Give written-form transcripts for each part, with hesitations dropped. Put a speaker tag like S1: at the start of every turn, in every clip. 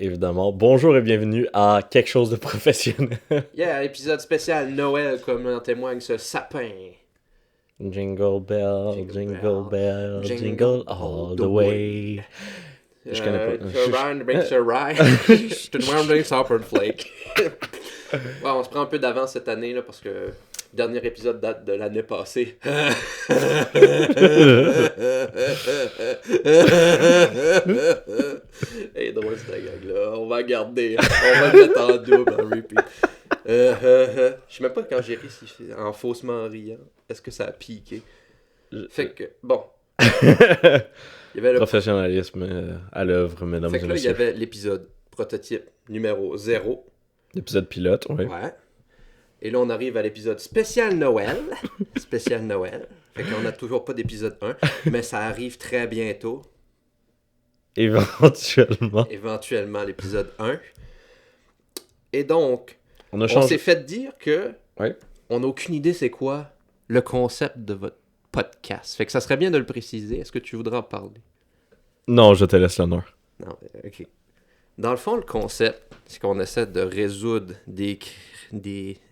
S1: évidemment. Bonjour et bienvenue à Quelque chose de professionnel.
S2: Yeah, épisode spécial Noël, comme en témoigne ce sapin.
S1: Jingle bell, jingle bell, jingle all the way. Je connais pas.
S2: Around makes a ride. Surrounding Supper Flake. Ouais, on se prend un peu d'avance cette année, là, parce que le dernier épisode date de l'année passée. Hey, drôle cette gag-là. On va garder. On va le mettre en double, en repeat. Je sais même pas quand j'ai ri si en faussement riant. Est-ce que ça a piqué? Fait que, bon. Il y avait le...
S1: Professionnalisme à l'œuvre, mesdames
S2: Fait
S1: et
S2: que là, il y
S1: messieurs.
S2: avait l'épisode prototype numéro 0.
S1: L'épisode pilote, oui.
S2: Ouais. Et là, on arrive à l'épisode spécial Noël. Spécial Noël. Fait qu'on a toujours pas d'épisode 1, mais ça arrive très bientôt.
S1: Éventuellement.
S2: Éventuellement, l'épisode 1. Et donc,
S1: On a
S2: on
S1: changé.
S2: s'est fait dire que
S1: Ouais.
S2: on n'a aucune idée c'est quoi le concept de votre podcast. Fait que ça serait bien de le préciser. Est-ce que tu voudrais en parler?
S1: Non, je te laisse l'honneur.
S2: Non, ok. Dans le fond, le concept, c'est qu'on essaie de résoudre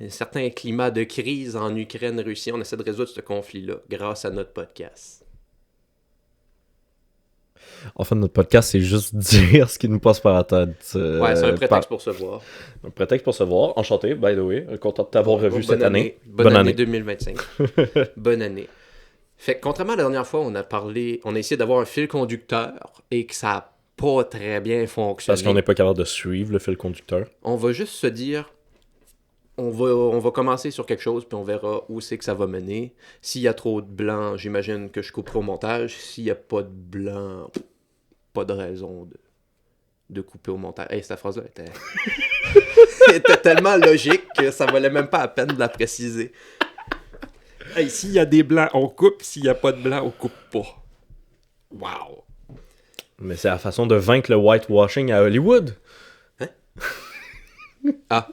S2: certains climats de crise en Ukraine-Russie. On essaie de résoudre ce conflit-là grâce à notre podcast.
S1: En fait, notre podcast, c'est juste dire ce qui nous passe par la tête.
S2: Ouais, c'est un prétexte pour se voir.
S1: Un prétexte pour se voir. Enchanté, by the way. Content de t'avoir revu cette année.
S2: Bonne année 2025. Bonne année. Fait que contrairement à la dernière fois, on a essayé d'avoir un fil conducteur et que ça n'a pas très bien fonctionné.
S1: Parce qu'on n'est pas capable de suivre le fil conducteur.
S2: On va juste se dire, on va commencer sur quelque chose, puis on verra où c'est que ça va mener. S'il y a trop de blanc, j'imagine que je couperai au montage. S'il n'y a pas de blanc, pas de raison de couper au montage. Hey, cette phrase-là était... était tellement logique que ça valait même pas la peine de la préciser. Hey, s'il y a des blancs, on coupe. S'il n'y a pas de blanc, on coupe pas. Wow.
S1: Mais c'est la façon de vaincre le whitewashing à Hollywood.
S2: Ah.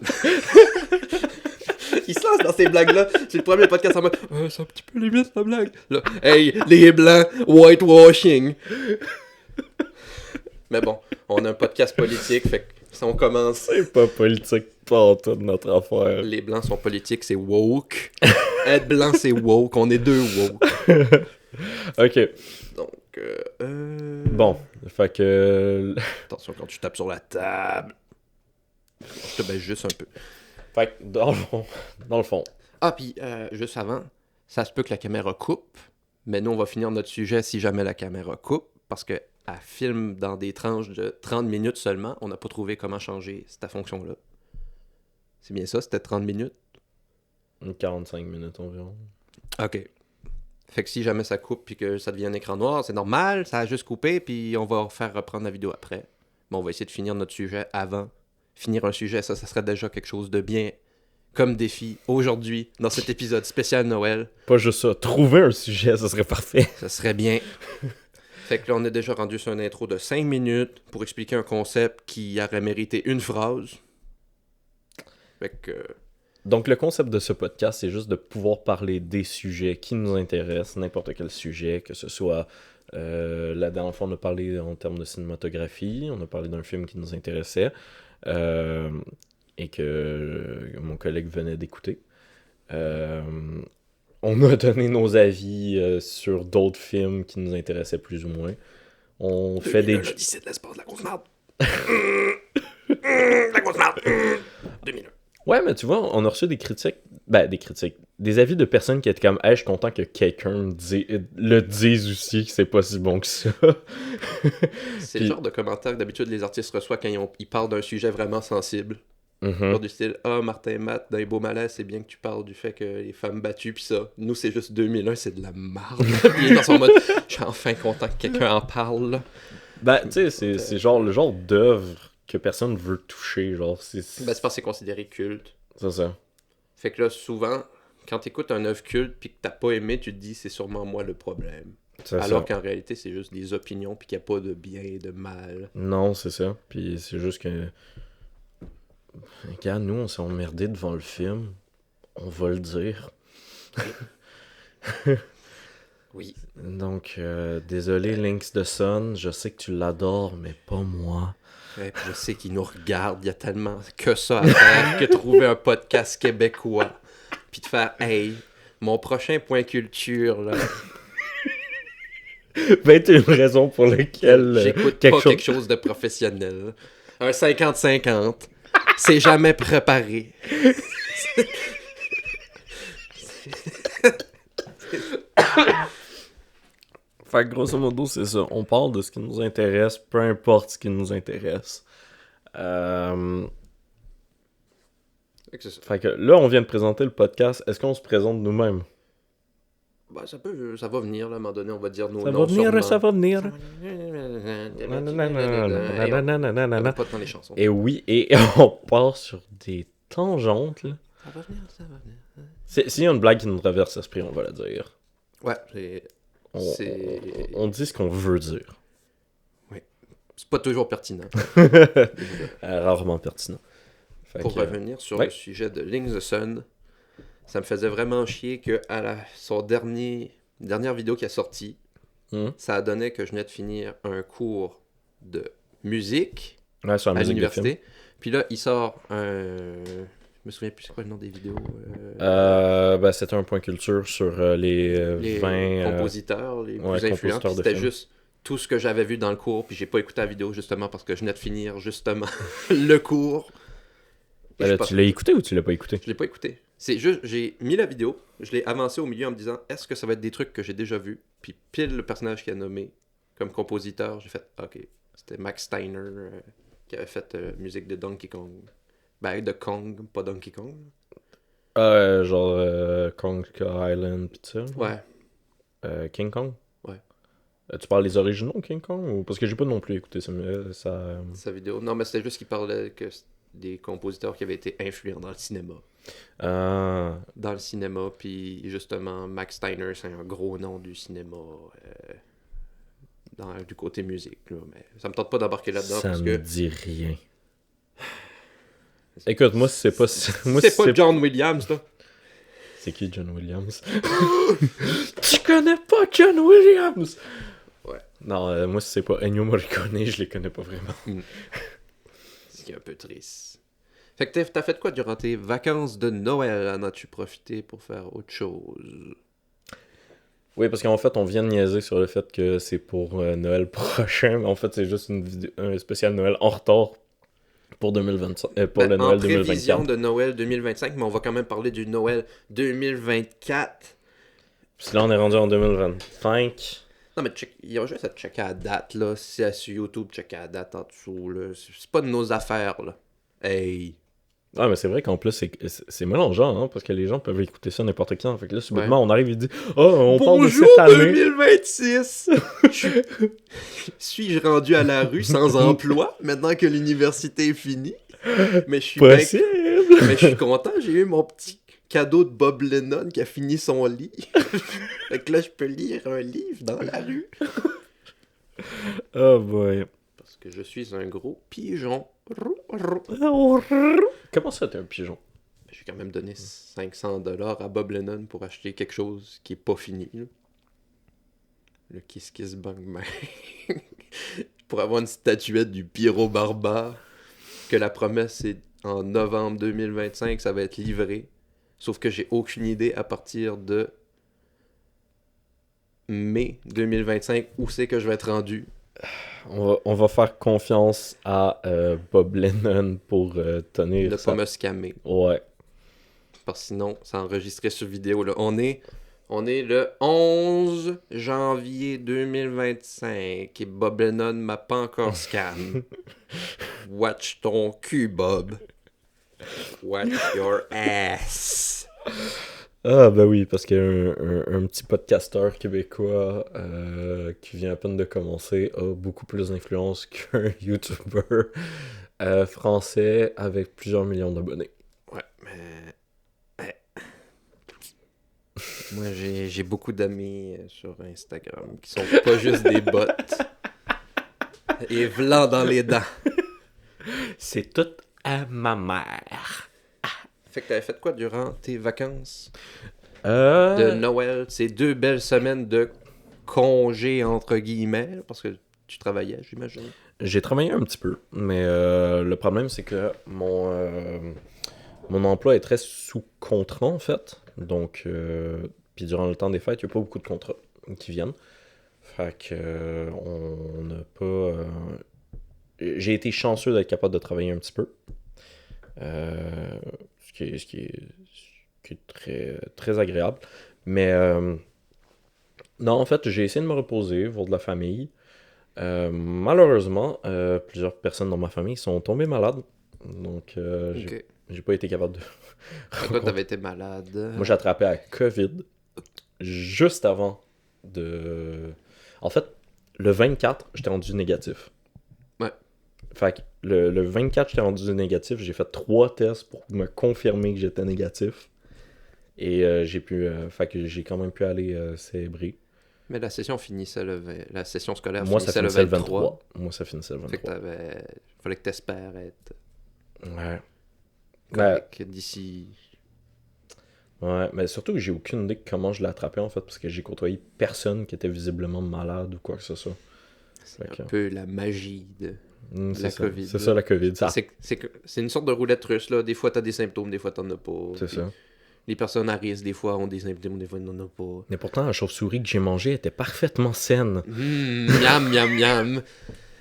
S2: Il se lance dans ces blagues-là. C'est le premier podcast en mode c'est un petit peu limite la blague. Là, hey, les blancs, whitewashing. Mais bon, on a un podcast politique, fait que si on commence.
S1: C'est pas politique pas tout notre affaire.
S2: Les blancs sont politiques, c'est woke. Être blanc, c'est woke. On est deux woke.
S1: Ok.
S2: Donc,
S1: Bon, fait que...
S2: attention quand tu tapes sur la table. Je te baisse juste un peu.
S1: Fait que, dans le fond...
S2: Ah, puis juste avant, ça se peut que la caméra coupe, mais nous, on va finir notre sujet si jamais la caméra coupe, parce qu'elle filme dans des tranches de 30 minutes seulement. On n'a pas trouvé comment changer cette fonction-là. C'est bien ça, c'était 30 minutes?
S1: 45 minutes environ.
S2: OK. Fait que si jamais ça coupe puis que ça devient un écran noir, c'est normal, ça a juste coupé, puis on va faire reprendre la vidéo après. Mais on va essayer de finir notre sujet avant. Finir un sujet, ça serait déjà quelque chose de bien comme défi aujourd'hui, dans cet épisode spécial Noël.
S1: Pas juste ça, trouver un sujet, ça serait parfait.
S2: Ça serait bien. Fait que là, on est déjà rendu sur une intro de 5 minutes pour expliquer un concept qui aurait mérité une phrase. Fait que...
S1: Donc le concept de ce podcast, c'est juste de pouvoir parler des sujets qui nous intéressent, n'importe quel sujet, que ce soit... la dernière fois, on a parlé en termes de cinématographie, on a parlé d'un film qui nous intéressait, et que mon collègue venait d'écouter. On a donné nos avis sur d'autres films qui nous intéressaient plus ou moins. On fait des...
S2: l'Odyssée de l'espace, la grosse merde. La grosse merde. 2001.
S1: Ouais, mais tu vois, on a reçu des critiques. Ben, des critiques. Des avis de personnes qui étaient comme, hey, je suis content que quelqu'un le dise aussi, que c'est pas si bon que ça.
S2: C'est
S1: Puis-
S2: le genre de commentaire que d'habitude les artistes reçoivent quand ils parlent d'un sujet vraiment sensible.
S1: Mhm.
S2: Genre du style Martin Matt, dans les beaux malaises, c'est bien que tu parles du fait que les femmes battues, pis ça. Nous, c'est juste 2001, c'est de la marde. Puis il est dans son mode, je suis enfin content que quelqu'un en parle. Là.
S1: Ben, tu sais, c'est genre le genre d'œuvre que personne veut toucher, genre,
S2: Ben, c'est parce que c'est considéré culte.
S1: c'est ça.
S2: Fait que là, souvent, quand t'écoutes un œuvre culte pis que t'as pas aimé, tu te dis c'est sûrement moi le problème.
S1: C'est
S2: Alors
S1: ça.
S2: qu'en réalité, c'est juste des opinions pis qu'il n'y a pas de bien et de mal.
S1: Non, c'est ça. Puis c'est juste que... Regarde, nous, on s'est emmerdés devant le film. On va le dire.
S2: Oui.
S1: Donc, désolé, Lynx de Sun, je sais que tu l'adores, mais pas moi.
S2: Ouais, puis je sais qu'ils nous regardent, il y a tellement que ça à faire que trouver un podcast québécois. Puis de faire, hey, mon prochain point culture, là,
S1: 21 raisons pour lesquelles
S2: j'écoute pas quelque chose de professionnel. Un 50-50, c'est jamais préparé.
S1: Fait que grosso modo, c'est ça. On parle de ce qui nous intéresse, peu importe ce qui nous intéresse. Fait que là, on vient de présenter le podcast. Est-ce qu'on se présente nous-mêmes?
S2: Ben, ça va venir, là, à un moment donné, on va dire nos
S1: Ça
S2: noms
S1: va venir,
S2: sûrement.
S1: ça va venir.
S2: Pas dans les chansons.
S1: Et oui, et on part sur des tangentes, là.
S2: Ça va venir, ça va venir.
S1: S'il y a une blague qui nous traverse l'esprit, on va la dire.
S2: Ouais,
S1: On dit ce qu'on veut dire.
S2: c'est pas toujours pertinent.
S1: Rarement pertinent. Fait
S2: Pour
S1: que,
S2: revenir sur le sujet de Link the Sun, ça me faisait vraiment chier que son dernière vidéo qui a sorti, ça a donné que je venais de finir un cours de musique
S1: sur la
S2: à
S1: musique
S2: l'université. Puis là, il sort un... Je me souviens plus c'est quoi le nom des vidéos.
S1: C'était un point culture sur les 20
S2: compositeurs les plus influents. Puis c'était juste tout ce que j'avais vu dans le cours. Puis j'ai pas écouté la vidéo justement parce que je venais de finir justement le cours.
S1: Tu l'as écouté ou tu l'as pas écouté?
S2: Je l'ai pas écouté. C'est juste, j'ai mis la vidéo, je l'ai avancé au milieu en me disant, est-ce que ça va être des trucs que j'ai déjà vus? Puis pile le personnage qui a nommé comme compositeur, j'ai fait, ok, c'était Max Steiner qui avait fait musique de Donkey Kong. Ben, de Kong, pas Donkey Kong.
S1: Kong Island pis ça?
S2: Ouais.
S1: King Kong?
S2: Ouais.
S1: Tu parles des originaux King Kong? Ou... Parce que j'ai pas non plus écouté ça.
S2: Sa vidéo. Non, mais c'était juste qu'il parlait que des compositeurs qui avaient été influents dans le cinéma. Dans le cinéma, puis justement, Max Steiner, c'est un gros nom du cinéma du côté musique. Là, mais ça me tente pas d'embarquer là-dedans.
S1: Ça
S2: parce
S1: me
S2: que...
S1: dit rien. Écoute, moi, c'est pas...
S2: c'est pas John Williams, là.
S1: C'est qui John Williams? Tu connais pas John Williams?
S2: Ouais.
S1: Non, moi, si c'est pas Ennio Morricone, je les connais pas vraiment.
S2: C'est un peu triste. Fait que t'as fait quoi durant tes vacances de Noël? En as-tu profité pour faire autre chose?
S1: Oui, parce qu'en fait, on vient de niaiser sur le fait que c'est pour Noël prochain, mais en fait, c'est juste un spécial Noël en retard pour 2025, pour le Noël 2024. En prévision
S2: de Noël 2025, mais on va quand même parler du Noël 2024.
S1: Puis là, on est rendu en 2025.
S2: Non, mais il y a juste à checker la date, là. Si c'est sur YouTube, checker la date en dessous, là. C'est pas de nos affaires, là. Hey!
S1: Ah, mais c'est vrai qu'en plus, c'est mélangeant, hein, parce que les gens peuvent écouter ça n'importe quand. Fait que là, subitement, on arrive et dit « Oh, on parle de cette année! »
S2: 2026! Suis-je rendu à la rue sans emploi, maintenant que l'université est finie? Mais je suis
S1: possible!
S2: Mais je suis content, j'ai eu mon petit cadeau de Bob Lennon qui a fini son lit. Fait que là, je peux lire un livre dans la rue.
S1: Oh boy.
S2: Parce que je suis un gros pigeon.
S1: Comment ça, t'es un pigeon?
S2: J'ai quand même donné 500$ à Bob Lennon pour acheter quelque chose qui est pas fini. Là. Le Kiss Kiss Bang Bang. Pour avoir une statuette du Pyro Barbare. Que la promesse est en novembre 2025, ça va être livré. Sauf que j'ai aucune idée à partir de mai 2025 où c'est que je vais être rendu.
S1: On va faire confiance à Bob Lennon pour tenir
S2: ne pas me scammer.
S1: Ouais.
S2: Parce que sinon, c'est enregistré sur vidéo. Là. On est le 11 janvier 2025 et Bob Lennon m'a pas encore scan. Watch ton cul, Bob. Watch your ass.
S1: Ah ben oui, parce qu'il y a un petit podcasteur québécois qui vient à peine de commencer a beaucoup plus d'influence qu'un YouTuber français avec plusieurs millions d'abonnés.
S2: Ouais, mais... Ouais. Moi, j'ai beaucoup d'amis sur Instagram qui sont pas juste des bots. Et blancs dans les dents.
S1: C'est tout à ma mère.
S2: Fait que t'avais fait quoi durant tes vacances de Noël? Ces 2 belles semaines de congé, entre guillemets, parce que tu travaillais, j'imagine.
S1: J'ai travaillé un petit peu, mais le problème, c'est que mon emploi est très sous contrat, en fait. Donc, puis durant le temps des fêtes, il n'y a pas beaucoup de contrats qui viennent. Fait que on n'a pas... j'ai été chanceux d'être capable de travailler un petit peu. Ce qui est très, très agréable. Mais non, en fait, j'ai essayé de me reposer, voir de la famille. Malheureusement, plusieurs personnes dans ma famille sont tombées malades. Donc,
S2: Ok.
S1: j'ai pas été capable de...
S2: Toi, t'avais été malade.
S1: Moi, j'ai attrapé la COVID juste avant de... En fait, le 24, j'étais rendu négatif.
S2: Ouais.
S1: Fait que le 24, j'étais rendu négatif. J'ai fait 3 tests pour me confirmer que j'étais négatif. Et fait que j'ai quand même pu aller célébrer.
S2: Mais la session finissait la session scolaire
S1: Moi, ça
S2: finissait le
S1: finissait le
S2: 23.
S1: 23. Moi, ça finissait le
S2: Fait que
S1: 23.
S2: fallait que t'espères être
S1: Ouais.
S2: correct d'ici.
S1: Ouais, mais surtout que j'ai aucune idée de comment je l'ai attrapé en fait, parce que j'ai côtoyé personne qui était visiblement malade ou quoi que ce soit.
S2: C'est
S1: Fait
S2: un
S1: que-
S2: peu la magie de
S1: C'est
S2: la
S1: ça.
S2: COVID.
S1: C'est ça la COVID. Ça,
S2: C'est une sorte de roulette russe, là. Des fois, t'as des symptômes, des fois, t'en as pas.
S1: c'est
S2: Puis
S1: ça.
S2: Les personnes à risque, des fois, ont des symptômes, des fois, ils n'en ont pas.
S1: Mais pourtant, la chauve-souris que j'ai mangée était parfaitement saine.
S2: Miam, miam, miam.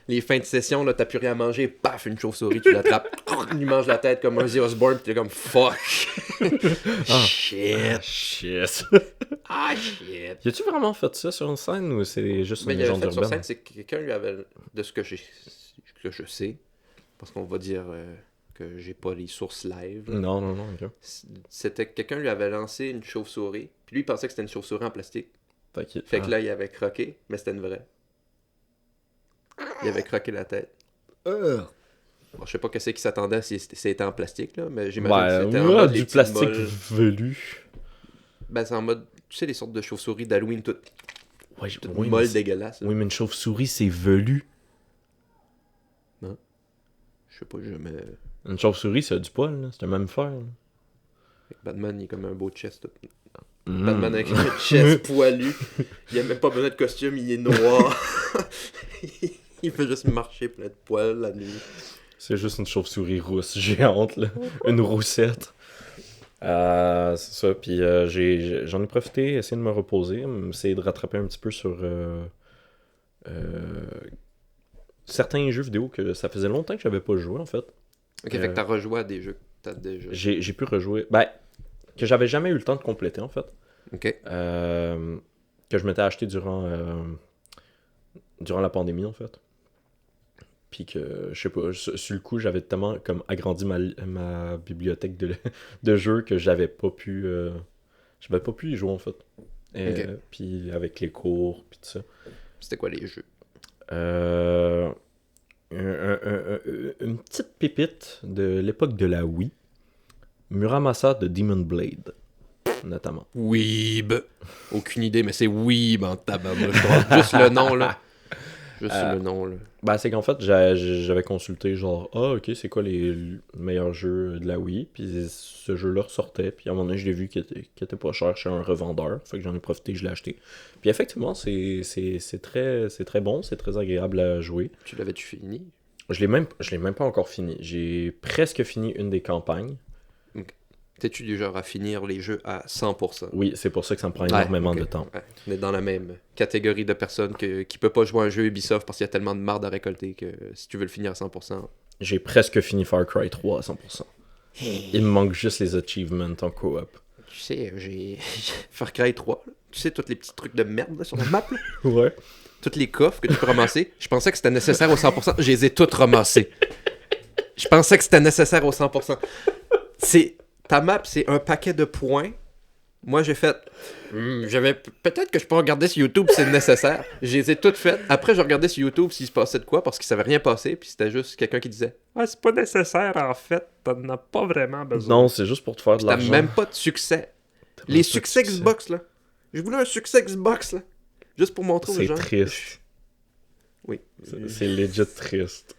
S2: Les fins de session, là, t'as plus rien à manger, paf, une chauve-souris, tu l'attrapes, il lui mange la tête comme Ozzy Osbourne, pis t'es comme fuck. Shit.
S1: Shit.
S2: Ah, shit.
S1: Y a-tu vraiment fait ça sur une scène ou c'est juste
S2: Mais
S1: une
S2: il avait
S1: légende
S2: fait sur
S1: urbaine?
S2: scène, c'est que quelqu'un lui avait, de ce que je sais, parce qu'on va dire que j'ai pas les sources live, là.
S1: Non, non, non. Ok.
S2: C'était que quelqu'un lui avait lancé une chauve-souris, puis lui il pensait que c'était une chauve-souris en plastique. Fait que
S1: Ah.
S2: là, il avait croqué, mais c'était une vraie. Il avait croqué la tête. Bon, je sais pas qu'est-ce qu'il s'attendait si c'était en plastique, là, mais j'imagine que c'était en
S1: ouais,
S2: mode
S1: du
S2: les petites
S1: plastique
S2: molles.
S1: velu.
S2: Ben, c'est en mode, tu sais, les sortes de chauves-souris d'Halloween toutes
S1: Ouais,
S2: molles
S1: mais
S2: dégueulasses. Là.
S1: oui, mais une chauve-souris, c'est velu.
S2: Je sais pas, je mets...
S1: Une chauve-souris, ça a du poil, là. C'est un mammifère. Là.
S2: Batman, il est comme un beau chest. Tout.
S1: Mm.
S2: Batman avec un chest poilu. Il a même pas besoin de costume, il est noir. Il fait juste marcher plein de poils la nuit.
S1: C'est juste une chauve-souris rousse géante, là. Une roussette. C'est ça. Puis j'en ai profité, essayer de me reposer, essayer de rattraper un petit peu sur certains jeux vidéo que ça faisait longtemps que j'avais pas joué, en fait.
S2: Ok, fait que t'as rejoué à des jeux que t'as déjà...
S1: J'ai pu rejouer. Ben, que j'avais jamais eu le temps de compléter, en fait.
S2: Ok.
S1: Que je m'étais acheté durant la pandémie, en fait. Puis que, je sais pas, sur le coup, j'avais tellement comme agrandi ma bibliothèque de jeux que j'avais pas pu y jouer, en fait.
S2: Ok.
S1: Puis avec les cours, puis tout ça.
S2: C'était quoi les jeux?
S1: Une petite pépite de l'époque de la Wii. Muramasa de Demon Blade, notamment.
S2: Weeb. Aucune idée, mais c'est Weeb en tabarnouche. Juste le nom, là. Juste le nom, là.
S1: Ben, c'est qu'en fait, j'avais consulté genre, ok, c'est quoi les meilleurs jeux de la Wii? Puis ce jeu-là ressortait, puis à un moment donné, je l'ai vu qu'il était pas cher chez un revendeur. Fait que j'en ai profité, je l'ai acheté. Puis effectivement, c'est très bon, c'est très agréable à jouer.
S2: Tu l'avais-tu fini?
S1: Je l'ai même pas encore fini. J'ai presque fini une des campagnes.
S2: T'es-tu du genre à finir les jeux à 100%?
S1: Oui, c'est pour ça que ça me prend énormément
S2: ok.
S1: de temps.
S2: Ouais. On est dans la même catégorie de personnes qui peut pas jouer à un jeu Ubisoft parce qu'il y a tellement de marde à récolter que si tu veux le finir à 100%...
S1: J'ai presque fini Far Cry 3 à 100%. Il me manque juste les achievements en coop.
S2: Tu sais, j'ai Far Cry 3, là. Tu sais, tous les petits trucs de merde là, sur la map, là.
S1: Ouais.
S2: Tous les coffres que tu peux ramasser, je pensais que c'était nécessaire au 100%, je les ai toutes ramassés. Je pensais que c'était nécessaire au 100%. Ta map, c'est un paquet de points. Moi, j'ai fait... peut-être que je peux regarder sur YouTube si c'est nécessaire. Je les ai toutes faites. Après, je regardais sur YouTube s'il se passait de quoi, parce qu'il savait rien passer, puis c'était juste quelqu'un qui disait « Ah, c'est pas nécessaire, en fait. T'en as pas vraiment besoin. »
S1: Non, c'est juste pour te faire de
S2: T'as
S1: l'argent.
S2: même pas de succès.
S1: T'as
S2: Les
S1: même pas de
S2: succès Xbox, là. Je voulais un succès Xbox, là. Juste pour montrer aux
S1: C'est
S2: gens.
S1: triste.
S2: Oui.
S1: C'est legit triste.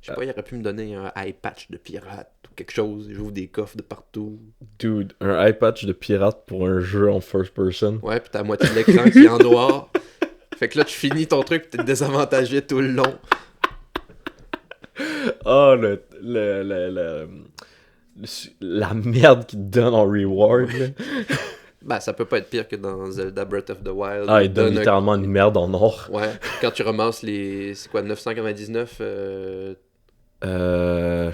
S2: Je sais pas, il aurait pu me donner un eye patch de pirate ou quelque chose. J'ouvre des coffres de partout.
S1: Dude, un eye patch de pirate pour un jeu en first person.
S2: Ouais, pis t'as la moitié de l'écran qui est en noir. Fait que là, tu finis ton truc pis t'es désavantagé tout le long.
S1: Oh, la merde qu'il te donne en reward. Là.
S2: Ben, ça peut pas être pire que dans Zelda Breath of the Wild.
S1: Ah, il donne littéralement une merde en or.
S2: Ouais, quand tu ramasses les... C'est quoi, 999
S1: Je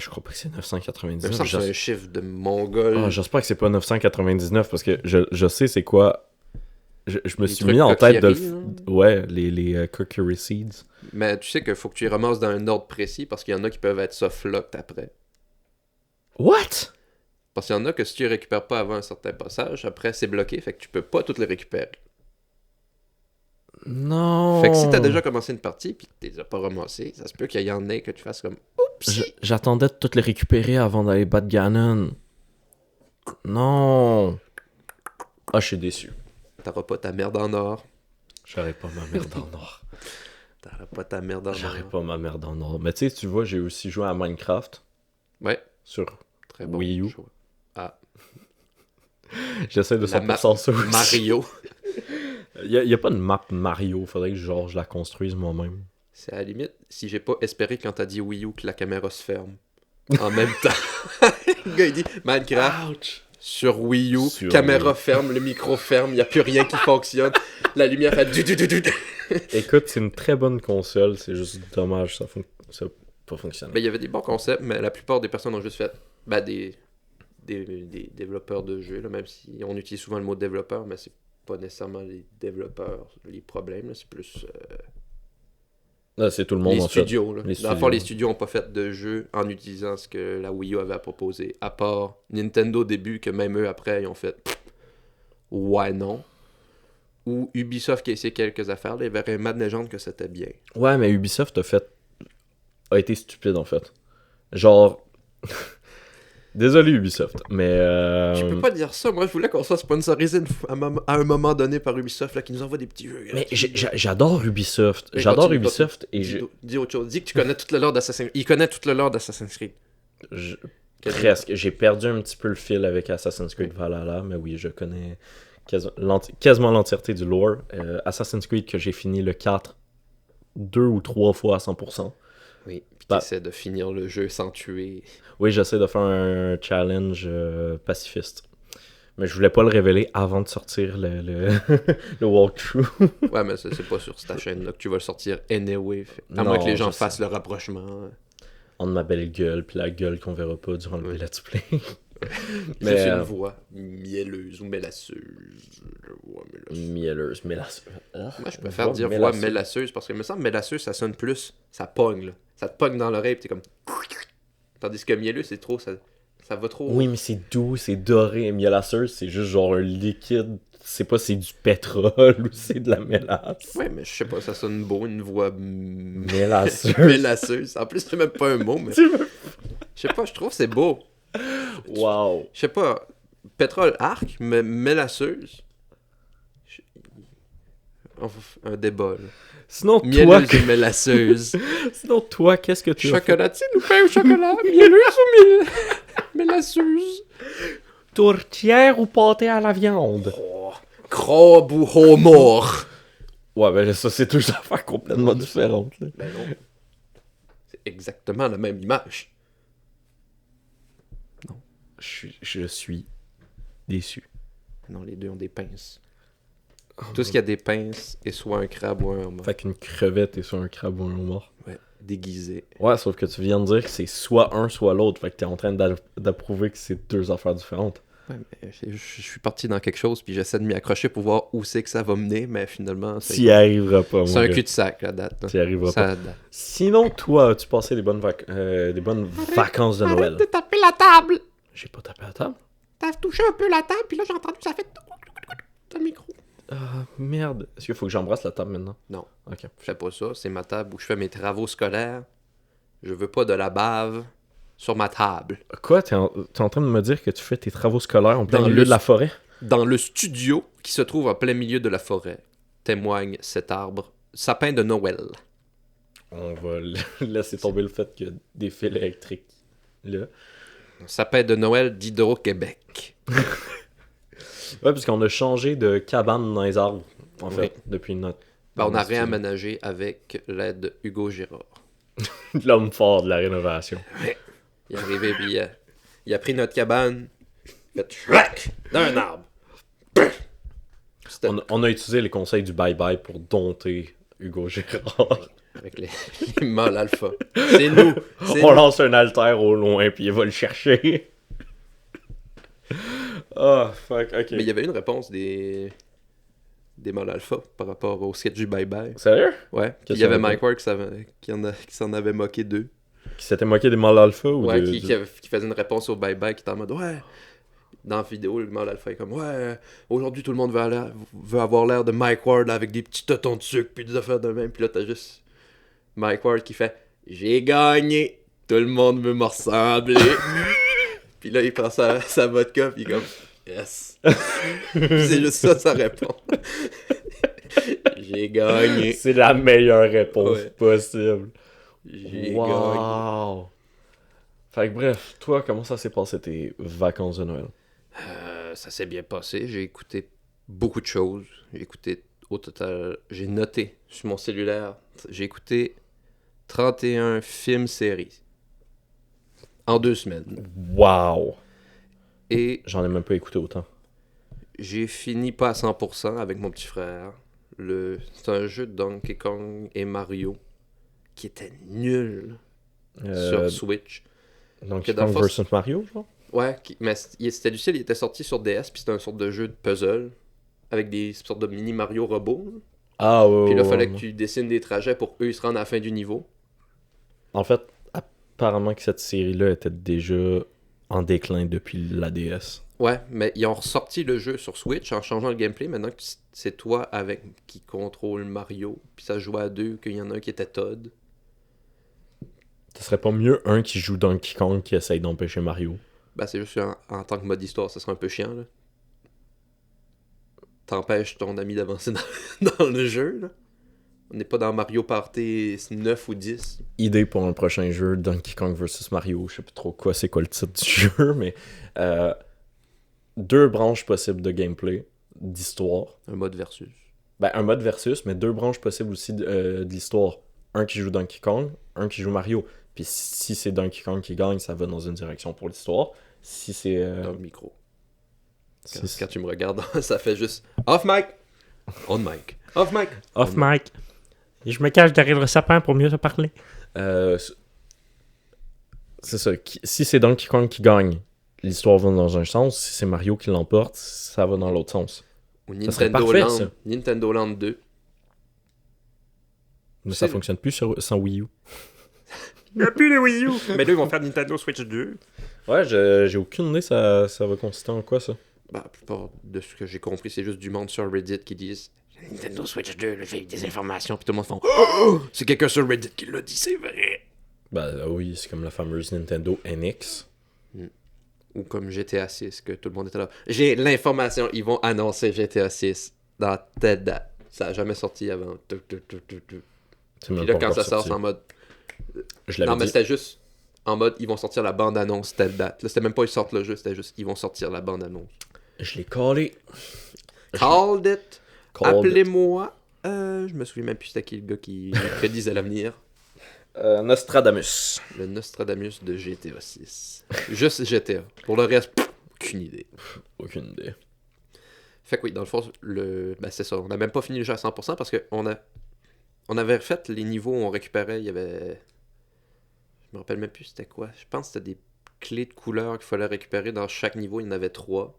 S1: crois pas que c'est
S2: Même
S1: 999.
S2: ça, c'est un chiffre de mongol.
S1: Ah, j'espère que c'est pas 999 parce que je sais c'est quoi. Je me
S2: Les
S1: suis
S2: trucs
S1: mis en tête de
S2: Kokiri,
S1: ouais, les Kokiri Seeds.
S2: Mais tu sais qu'il faut que tu les ramasses dans un ordre précis parce qu'il y en a qui peuvent être soft-locked après.
S1: What?
S2: Parce qu'il y en a que si tu les récupères pas avant un certain passage, après c'est bloqué, fait que tu peux pas toutes les récupérer.
S1: Non.
S2: Fait que si t'as déjà commencé une partie pis que tu les as pas ramassées, ça se peut qu'il y en ait que tu fasses comme oups!
S1: J'attendais de toutes les récupérer avant d'aller battre Ganon. Non. Ah, je suis déçu.
S2: T'auras pas ta merde en or.
S1: J'aurais pas ma merde en or.
S2: T'auras pas ta merde en or.
S1: J'aurais pas ma merde en or. Mais tu sais, tu vois, j'ai aussi joué à Minecraft
S2: Ouais,
S1: sur
S2: très bon.
S1: Wii U.
S2: choix. Ah,
S1: J'essaie de
S2: La
S1: 100% ça aussi.
S2: Mario.
S1: Il y a pas de map Mario, faudrait que genre je la construise moi-même.
S2: C'est à la limite, si j'ai pas espéré quand t'as dit Wii U que la caméra se ferme. En même temps. Le gars il dit Minecraft
S1: Ouch.
S2: sur Wii U,
S1: Sur
S2: caméra
S1: Wii.
S2: ferme, le micro ferme, y a plus rien qui fonctionne. La lumière fait du.
S1: Écoute, c'est une très bonne console, c'est juste dommage, ça a pas fonctionné.
S2: Ben, il y avait des bons concepts, mais la plupart des personnes ont juste fait des développeurs de jeux, là, même si on utilise souvent le mot développeur, mais c'est pas nécessairement les développeurs les problèmes, là, c'est plus
S1: Là, c'est tout le monde
S2: les
S1: en
S2: studios. Là.
S1: Les
S2: Dans le fond, les studios n'ont pas fait de jeu en utilisant ce que la Wii U avait à proposer, à part Nintendo au début, que même eux après ils ont fait ouais non. Ou Ubisoft qui a essayé quelques affaires, là, il y avait Mad Legend que c'était bien.
S1: Ouais, mais Ubisoft a été stupide en fait. Genre. Désolé Ubisoft, mais.
S2: Je peux pas dire ça, moi je voulais qu'on soit sponsorisé à un moment donné par Ubisoft, là, qui nous envoie des petits jeux.
S1: Mais
S2: gratuits.
S1: j'adore Ubisoft.
S2: Mais
S1: J'adore
S2: continue,
S1: Ubisoft et
S2: Dis autre chose. Dis que tu connais toute le lore d'Assassin's Creed. Il connaît toute le lore d'Assassin's Creed.
S1: presque. J'ai perdu un petit peu le fil avec Assassin's Creed Valhalla, mais oui, je connais quasiment l'entièreté du lore. Assassin's Creed que j'ai fini le 4 2 ou 3 fois à 100%.
S2: Oui, puis
S1: Bah.
S2: t'essaies de finir le jeu sans tuer.
S1: Oui, j'essaie de faire un challenge pacifiste. Mais je voulais pas le révéler avant de sortir le walkthrough.
S2: Ouais, mais c'est pas sur ta chaîne là que tu vas le sortir anyway. À
S1: Non,
S2: moins que les gens
S1: je
S2: fassent
S1: sais.
S2: le rapprochement.
S1: Entre ma belle gueule puis la gueule qu'on verra pas durant le
S2: Oui.
S1: let's play.
S2: Mais
S1: Mais,
S2: c'est une voix mielleuse ou mélasseuse. Voix mélasseuse.
S1: Mielleuse, mélasseuse.
S2: Moi, je préfère dire voix mélasseuse parce que il me semble mélasseuse, ça sonne plus. Ça pogne, là. Ça te pogne dans l'oreille, pis t'es comme. Tandis que mielleux, c'est trop. Ça va trop.
S1: Oui, mais c'est doux, c'est doré. Mielasseuse, c'est juste genre un liquide. C'est pas c'est du pétrole ou c'est de la mélasse.
S2: Ouais, mais je sais pas, ça sonne beau, une voix.
S1: Mélasseuse.
S2: mélasseuse. En plus, c'est même pas un mot, mais. Je sais pas, je trouve que c'est beau.
S1: Wow.
S2: Je sais pas, pétrole arc, mais mélasseuse. Un débat, là.
S1: Sinon, toi,
S2: Mielleuse et mélasseuse.
S1: qu'est-ce que tu as fait?
S2: Chocolatine ou pain au chocolat? Mielleuse ou mélasseuse?
S1: Tourtière ou pâté à la viande?
S2: Oh, crabe ou homard?
S1: Ouais, ben ça, c'est deux affaires complètement différentes. Là.
S2: Ben non. C'est exactement la même image.
S1: Je suis déçu.
S2: Non, les deux ont des pinces. Tout ce qui a des pinces est soit un crabe ou un homard.
S1: Fait qu'une crevette est sur un crabe ou un homard.
S2: Ouais, déguisé.
S1: Ouais, sauf que tu viens de dire que c'est soit un, soit l'autre. Fait que t'es en train d'approuver que c'est deux affaires différentes.
S2: Ouais, mais je suis parti dans quelque chose, puis j'essaie de m'y accrocher pour voir où c'est que ça va mener, mais finalement,
S1: T'y y arriveras pas, mon
S2: c'est un
S1: gars.
S2: cul-de-sac, la date. là.
S1: T'y arriveras pas.
S2: Ça date.
S1: Sinon, toi, as-tu passé des bonnes vacances de Noël?
S2: Arrête de taper la table!
S1: J'ai pas tapé à la table.
S2: T'as touché un peu la table, puis là j'ai entendu ça fait... Ton micro.
S1: Ah, merde. Est-ce qu'il faut que j'embrasse la table maintenant?
S2: Non.
S1: Ok.
S2: Je fais pas ça, c'est ma table où je fais mes travaux scolaires. Je veux pas de la bave sur ma table.
S1: Quoi? T'es en train de me dire que tu fais tes travaux scolaires en plein
S2: Dans
S1: milieu
S2: le-
S1: de la forêt?
S2: Dans le studio qui se trouve en plein milieu de la forêt, témoigne cet arbre, sapin de Noël.
S1: On va laisser tomber le fait qu'il y a des fils électriques là.
S2: Sapin de Noël d'Hydro-Québec.
S1: Ouais, parce qu'on a changé de cabane dans les arbres, en
S2: Oui.
S1: fait, depuis notre...
S2: Ben, on a
S1: notre studio.
S2: réaménagé avec l'aide de Hugo Girard.
S1: L'homme fort de la rénovation.
S2: Il est arrivé, puis il a pris notre cabane, fait chlac dans un arbre. C'était
S1: On a utilisé les conseils du bye-bye pour dompter Hugo Gérard.
S2: avec les mâles alpha. C'est nous. C'est
S1: On
S2: nous.
S1: lance un alter au loin, puis il va le chercher. Ah, fuck, ok.
S2: Mais il y avait une réponse des mâles alpha par rapport au sketch du Bye Bye.
S1: Sérieux?
S2: Ouais. Puis
S1: Qu'est-ce
S2: il y avait
S1: qu'il y avait
S2: Mike Ward qui s'en avait moqué d'eux.
S1: Qui s'était moqué des mâles alpha ou
S2: Ouais,
S1: de...
S2: qui faisait une réponse au Bye Bye qui était en mode ouais. Dans la vidéo, le mâle alpha est comme ouais, aujourd'hui tout le monde veut avoir l'air de Mike Ward là, avec des petits totons de sucre puis des affaires de même. Puis là, t'as juste Mike Ward qui fait j'ai gagné, tout le monde veut me ressembler. Puis là, il prend sa vodka puis il est comme yes. Puis c'est juste ça sa réponse. J'ai gagné.
S1: C'est la meilleure réponse
S2: Ouais.
S1: possible.
S2: J'ai gagné.
S1: Wow! Fait que bref, toi, comment ça s'est passé tes vacances de Noël?
S2: Ça s'est bien passé. J'ai écouté beaucoup de choses. J'ai écouté au total. J'ai noté sur mon cellulaire. J'ai écouté 31 films-séries en 2 semaines.
S1: Wow!
S2: Et
S1: J'en ai même pas écouté autant.
S2: j'ai fini pas à 100% avec mon petit frère. C'est un jeu de Donkey Kong et Mario qui était nul sur Switch.
S1: Donc,
S2: que dans le fond,
S1: versus Mario, genre?
S2: Ouais, mais c'était du style, il était sorti sur DS, puis c'était un sorte de jeu de puzzle avec des sortes de mini Mario robots. Là.
S1: Ah ouais,
S2: Puis là,
S1: ouais,
S2: fallait
S1: ouais.
S2: que tu dessines des trajets pour eux, ils se rendent à la fin du niveau.
S1: En fait, apparemment que cette série-là était déjà en déclin depuis la DS.
S2: Ouais, mais ils ont ressorti le jeu sur Switch en changeant le gameplay. Maintenant que c'est toi avec qui contrôle Mario, puis ça joue à deux, qu'il y en a un qui était Todd.
S1: Ce serait pas mieux un qui joue Donkey Kong qui essaye d'empêcher Mario?
S2: Ben, c'est juste en tant que mode histoire, ça serait un peu chiant, là. T'empêches ton ami d'avancer dans le jeu, là. On n'est pas dans Mario Party 9 ou 10.
S1: Idée pour un prochain jeu, Donkey Kong versus Mario. Je sais pas trop quoi, c'est quoi le titre du jeu, mais... deux branches possibles de gameplay, d'histoire.
S2: Un mode versus.
S1: Ben, un mode versus, mais deux branches possibles aussi de l'histoire. Un qui joue Donkey Kong, un qui joue Mario. Puis si c'est Donkey Kong qui gagne, ça va dans une direction pour l'histoire. Si c'est...
S2: Dans le micro.
S1: si
S2: Quand tu me regardes, ça fait juste off mic, on mic, off mic.
S3: Off mic. Et je me cache derrière le sapin pour mieux te parler.
S1: c'est ça. Si c'est Donkey Kong qui gagne, l'histoire va dans un sens. Si c'est Mario qui l'emporte, ça va dans l'autre sens.
S2: Ou
S1: Ça serait
S2: Nintendo
S1: parfait,
S2: Land,
S1: ça.
S2: Nintendo Land 2.
S1: Mais ça
S2: C'est-
S1: fonctionne plus sans Wii U.
S3: Il n'y a plus les Wii U. Mais là, ils vont faire Nintendo Switch 2.
S1: Ouais, j'ai aucune idée ça va consister en quoi, ça.
S2: Bah, la plupart de ce que j'ai compris, c'est juste du monde sur Reddit qui disent Nintendo Switch 2, j'ai des informations, puis tout le monde font oh, c'est quelqu'un sur Reddit qui l'a dit, c'est vrai.
S1: Ben oui, c'est comme la fameuse Nintendo NX.
S2: Ou comme GTA 6, que tout le monde était là. J'ai l'information, ils vont annoncer GTA 6 dans telle date. Ça a jamais sorti avant.
S1: C'est même
S2: Puis là,
S1: pas
S2: quand
S1: encore
S2: ça sort,
S1: sorti.
S2: c'est en mode.
S1: Je l'avais
S2: Non, mais
S1: dit.
S2: c'était juste en mode, ils vont sortir la bande-annonce telle date. Là, c'était même pas ils sortent le jeu, c'était juste, ils vont sortir la bande-annonce.
S1: Je l'ai callé.
S2: Called it.
S1: Called it.
S2: Appelez-moi. Je me souviens même plus c'était qui le gars qui prédisait l'avenir.
S1: Nostradamus.
S2: Le Nostradamus de GTA 6. Juste GTA. Pour le reste, aucune idée.
S1: Aucune idée.
S2: Fait que oui, dans le fond, ben, c'est ça. On n'a même pas fini le jeu à 100% parce qu'on on avait refait les niveaux où on récupérait. Il y avait. Je me rappelle même plus c'était quoi. Je pense que c'était des clés de couleur qu'il fallait récupérer dans chaque niveau. Il y en avait 3.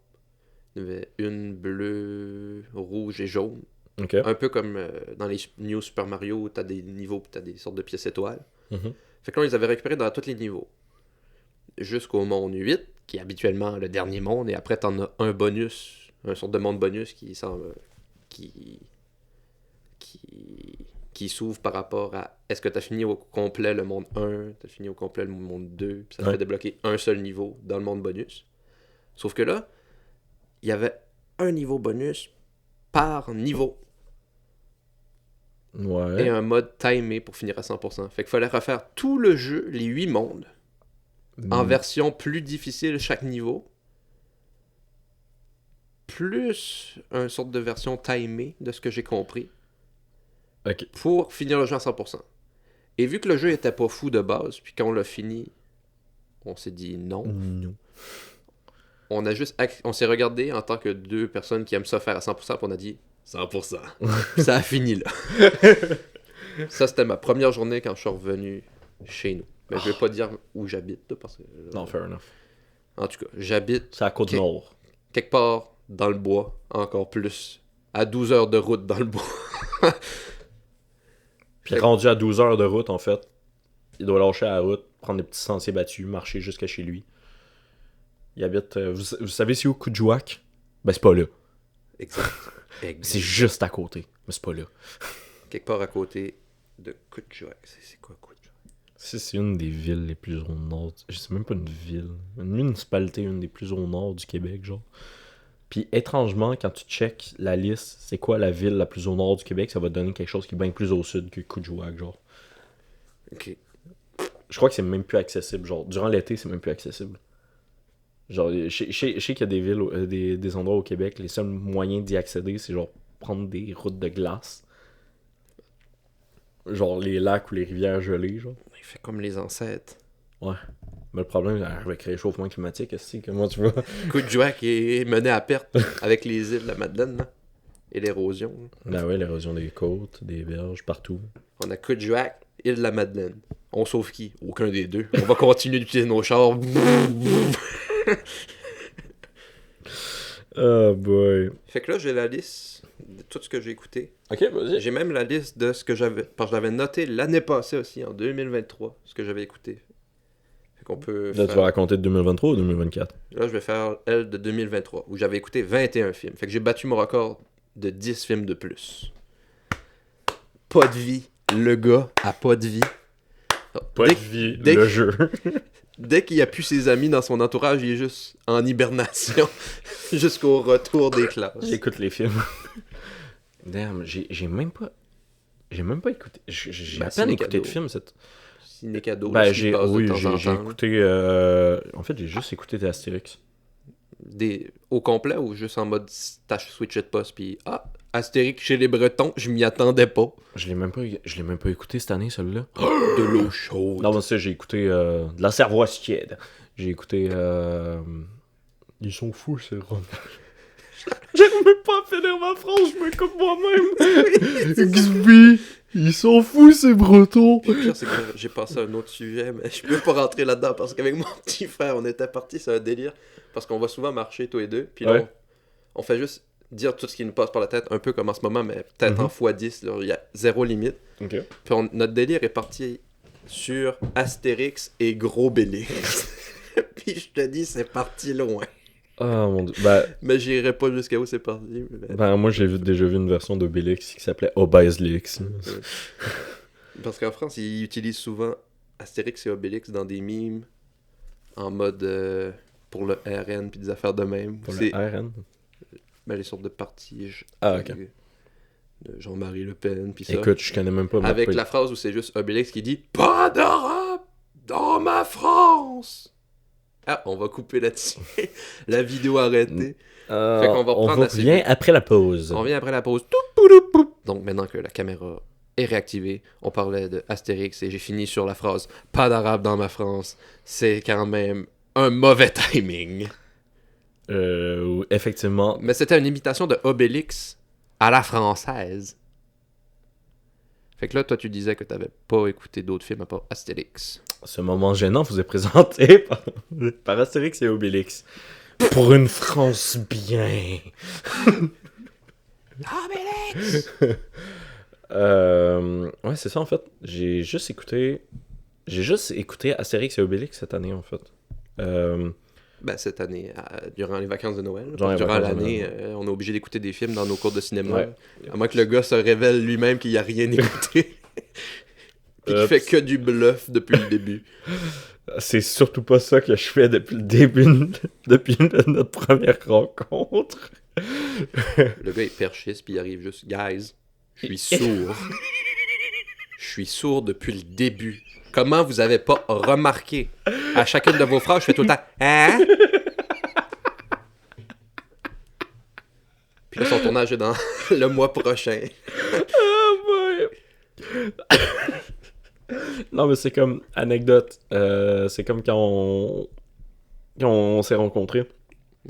S2: Il y en avait une bleue, rouge et jaune.
S1: Ok.
S2: Un peu comme dans les New Super Mario où t'as des niveaux et t'as des sortes de pièces étoiles.
S1: Mhm.
S2: Fait que là, on les avait récupérés dans tous les niveaux. Jusqu'au monde 8, qui est habituellement le dernier monde, et après, t'en as un bonus, un sorte de monde bonus qui s'ouvre par rapport à est-ce que t'as fini au complet le monde 1, t'as fini au complet le monde 2, puis ça te
S1: Ouais.
S2: fait débloquer un seul niveau dans le monde bonus. Sauf que là, il y avait un niveau bonus par niveau.
S1: Ouais.
S2: et un mode timé pour finir à 100%. Fait qu'il fallait refaire tout le jeu, les 8 mondes, en version plus difficile chaque niveau, plus une sorte de version timée, de ce que j'ai compris,
S1: Ok.
S2: pour finir le jeu à 100%. Et vu que le jeu était pas fou de base, puis quand on l'a fini, on s'est dit non.
S1: Non.
S2: On s'est regardé en tant que deux personnes qui aiment ça faire à 100%, puis on a dit 100%. Puis ça a fini là. Ça, c'était ma première journée quand je suis revenu chez nous. Mais je vais pas dire où j'habite, là, parce que...
S1: Non, fair enough.
S2: En tout cas, j'habite
S1: C'est à Côte-Nord.
S2: quelque part dans le bois, encore plus, à 12 heures de route dans le bois.
S1: Puis rendu à 12 heures de route, en fait, il doit lâcher la route, prendre des petits sentiers battus, marcher jusqu'à chez lui. Il habite... vous savez c'est où, Coudjouac? Ben, c'est pas là.
S2: Exact.
S1: C'est juste à côté, mais c'est pas là.
S2: Quelque part à côté de Coudjouac. C'est quoi Coudjouac?
S1: C'est une des villes les plus au nord. Je sais même pas une ville. Une municipalité, une des plus au nord du Québec, genre. Puis étrangement, quand tu checkes la liste, c'est quoi la ville la plus au nord du Québec, ça va te donner quelque chose qui est bien plus au sud que Coudjouac, genre.
S2: Ok.
S1: Je crois que c'est même plus accessible, genre. Durant l'été, c'est même plus accessible. Genre, je sais qu'il y a des villes, des endroits au Québec, les seuls moyens d'y accéder, c'est genre prendre des routes de glace. Genre les lacs ou les rivières gelées, genre.
S2: Il fait comme les ancêtres.
S1: Ouais. Mais le problème avec le réchauffement climatique, c'est comment tu vas.
S2: Coudjouac est mené à perte avec les îles de la Madeleine, là, et l'érosion.
S1: Ben ouais, l'érosion des côtes, des berges, partout.
S2: On a Coudjouac, île de la Madeleine. On sauve qui? Aucun des deux. On va continuer d'utiliser nos chars.
S1: Oh boy.
S2: Fait que là, j'ai la liste de tout ce que j'ai écouté.
S1: Ok, vas-y.
S2: J'ai même la liste de ce que j'avais... Parce que je l'avais noté l'année passée aussi, en 2023, ce que j'avais écouté. Fait qu'on peut
S1: Là, tu vas raconter de 2023 ou 2024?
S2: Là, je vais faire elle de 2023, où j'avais écouté 21 films. Fait que j'ai battu mon record de 10 films de plus. Pas de vie. Le gars a pas de vie.
S1: Pas
S2: Dès-
S1: de vie,
S2: dès
S1: le
S2: que-
S1: jeu.
S2: Dès qu'il n'y a plus ses amis dans son entourage, il est juste en hibernation jusqu'au retour des classes.
S1: J'écoute les films. Damn, j'ai même pas... J'ai même pas écouté... J'ai
S2: Ben,
S1: à peine
S2: c'est
S1: écouté
S2: des
S1: de films, cette...
S2: Ciné cadeau.
S1: Ben,
S2: j'ai de temps en
S1: j'ai
S2: temps.
S1: écouté... En fait, j'ai juste écouté des Astérix.
S2: Au complet ou juste en mode tâche switch de poste puis Astérix chez les Bretons, je m'y attendais pas.
S1: Je l'ai même pas écouté cette année, celui-là.
S2: De l'eau chaude.
S1: Non, mais ça, j'ai écouté de la cervoise tiède. J'ai écouté... Ils sont fous, ces Roms. J'arrive même pas à finir ma phrase, je me coupe moi-même. XB, ils sont fous, ces Bretons.
S2: Le pire, c'est que j'ai passé à un autre sujet, mais je peux pas rentrer là-dedans parce qu'avec mon petit frère, on était partis, c'est un délire. Parce qu'on va souvent marcher tous les deux, puis là,
S1: Ouais.
S2: on fait juste dire tout ce qui nous passe par la tête, un peu comme en ce moment, mais peut-être en x10, là, il y a zéro limite.
S1: Ok.
S2: Puis notre délire est parti sur Astérix et Gros Bélix. Puis je te dis, c'est parti loin.
S1: Ah mon dieu. Ben,
S2: Mais j'irai pas jusqu'à où c'est parti. Mais...
S1: moi, j'ai déjà vu une version d'Obélix qui s'appelait Obéslix.
S2: Parce qu'en France, ils utilisent souvent Astérix et Obélix dans des mimes en mode pour le RN puis des affaires de même.
S1: Pour
S2: C'est
S1: le RN.
S2: les sortes de partis
S1: Ah, ok.
S2: de Jean-Marie Le Pen puis ça.
S1: Écoute, je connais même pas ma
S2: Avec
S1: pays.
S2: la phrase où c'est juste Obélix qui dit pas d'Europe dans ma France. Ah, on va couper là-dessus. La vidéo arrêtée. Fait qu'on va reprendre assez
S1: revient
S2: vite.
S1: après la pause.
S2: On vient après la pause. Toup, pouloup, pouloup. Donc maintenant que la caméra est réactivée, on parlait de Astérix et j'ai fini sur la phrase pas d'arabe dans ma France. C'est quand même un mauvais timing.
S1: Effectivement.
S2: Mais c'était une imitation de Obélix à la française. Fait que là, toi, tu disais que t'avais pas écouté d'autres films à part Astérix.
S1: Ce moment gênant vous est présenté par Astérix et Obélix. Pour une France bien.
S2: Obélix!
S1: Ouais, c'est ça en fait. J'ai juste écouté Astérix et Obélix cette année en fait.
S2: Ben, cette année, durant les vacances de Noël.
S1: Durant les
S2: Durant
S1: vacances de
S2: l'année,
S1: Noël.
S2: on est obligé d'écouter des films dans nos cours de cinéma.
S1: Ouais.
S2: À moins que le gars se révèle lui-même qu'il a rien écouté. Puis qu'il
S1: Oups.
S2: fait que du bluff depuis le début.
S1: C'est surtout pas ça que je fais depuis le début, depuis notre première rencontre.
S2: Le gars est perchiste, puis il arrive juste « Guys, je suis sourd. » Je suis sourd depuis le début. Comment vous avez pas remarqué? À chacune de vos phrases, je fais tout le temps « Hein? » Puis là, son tournage est dans le mois prochain.
S1: Oh boy! Non, mais c'est comme anecdote. C'est comme quand on s'est rencontrés.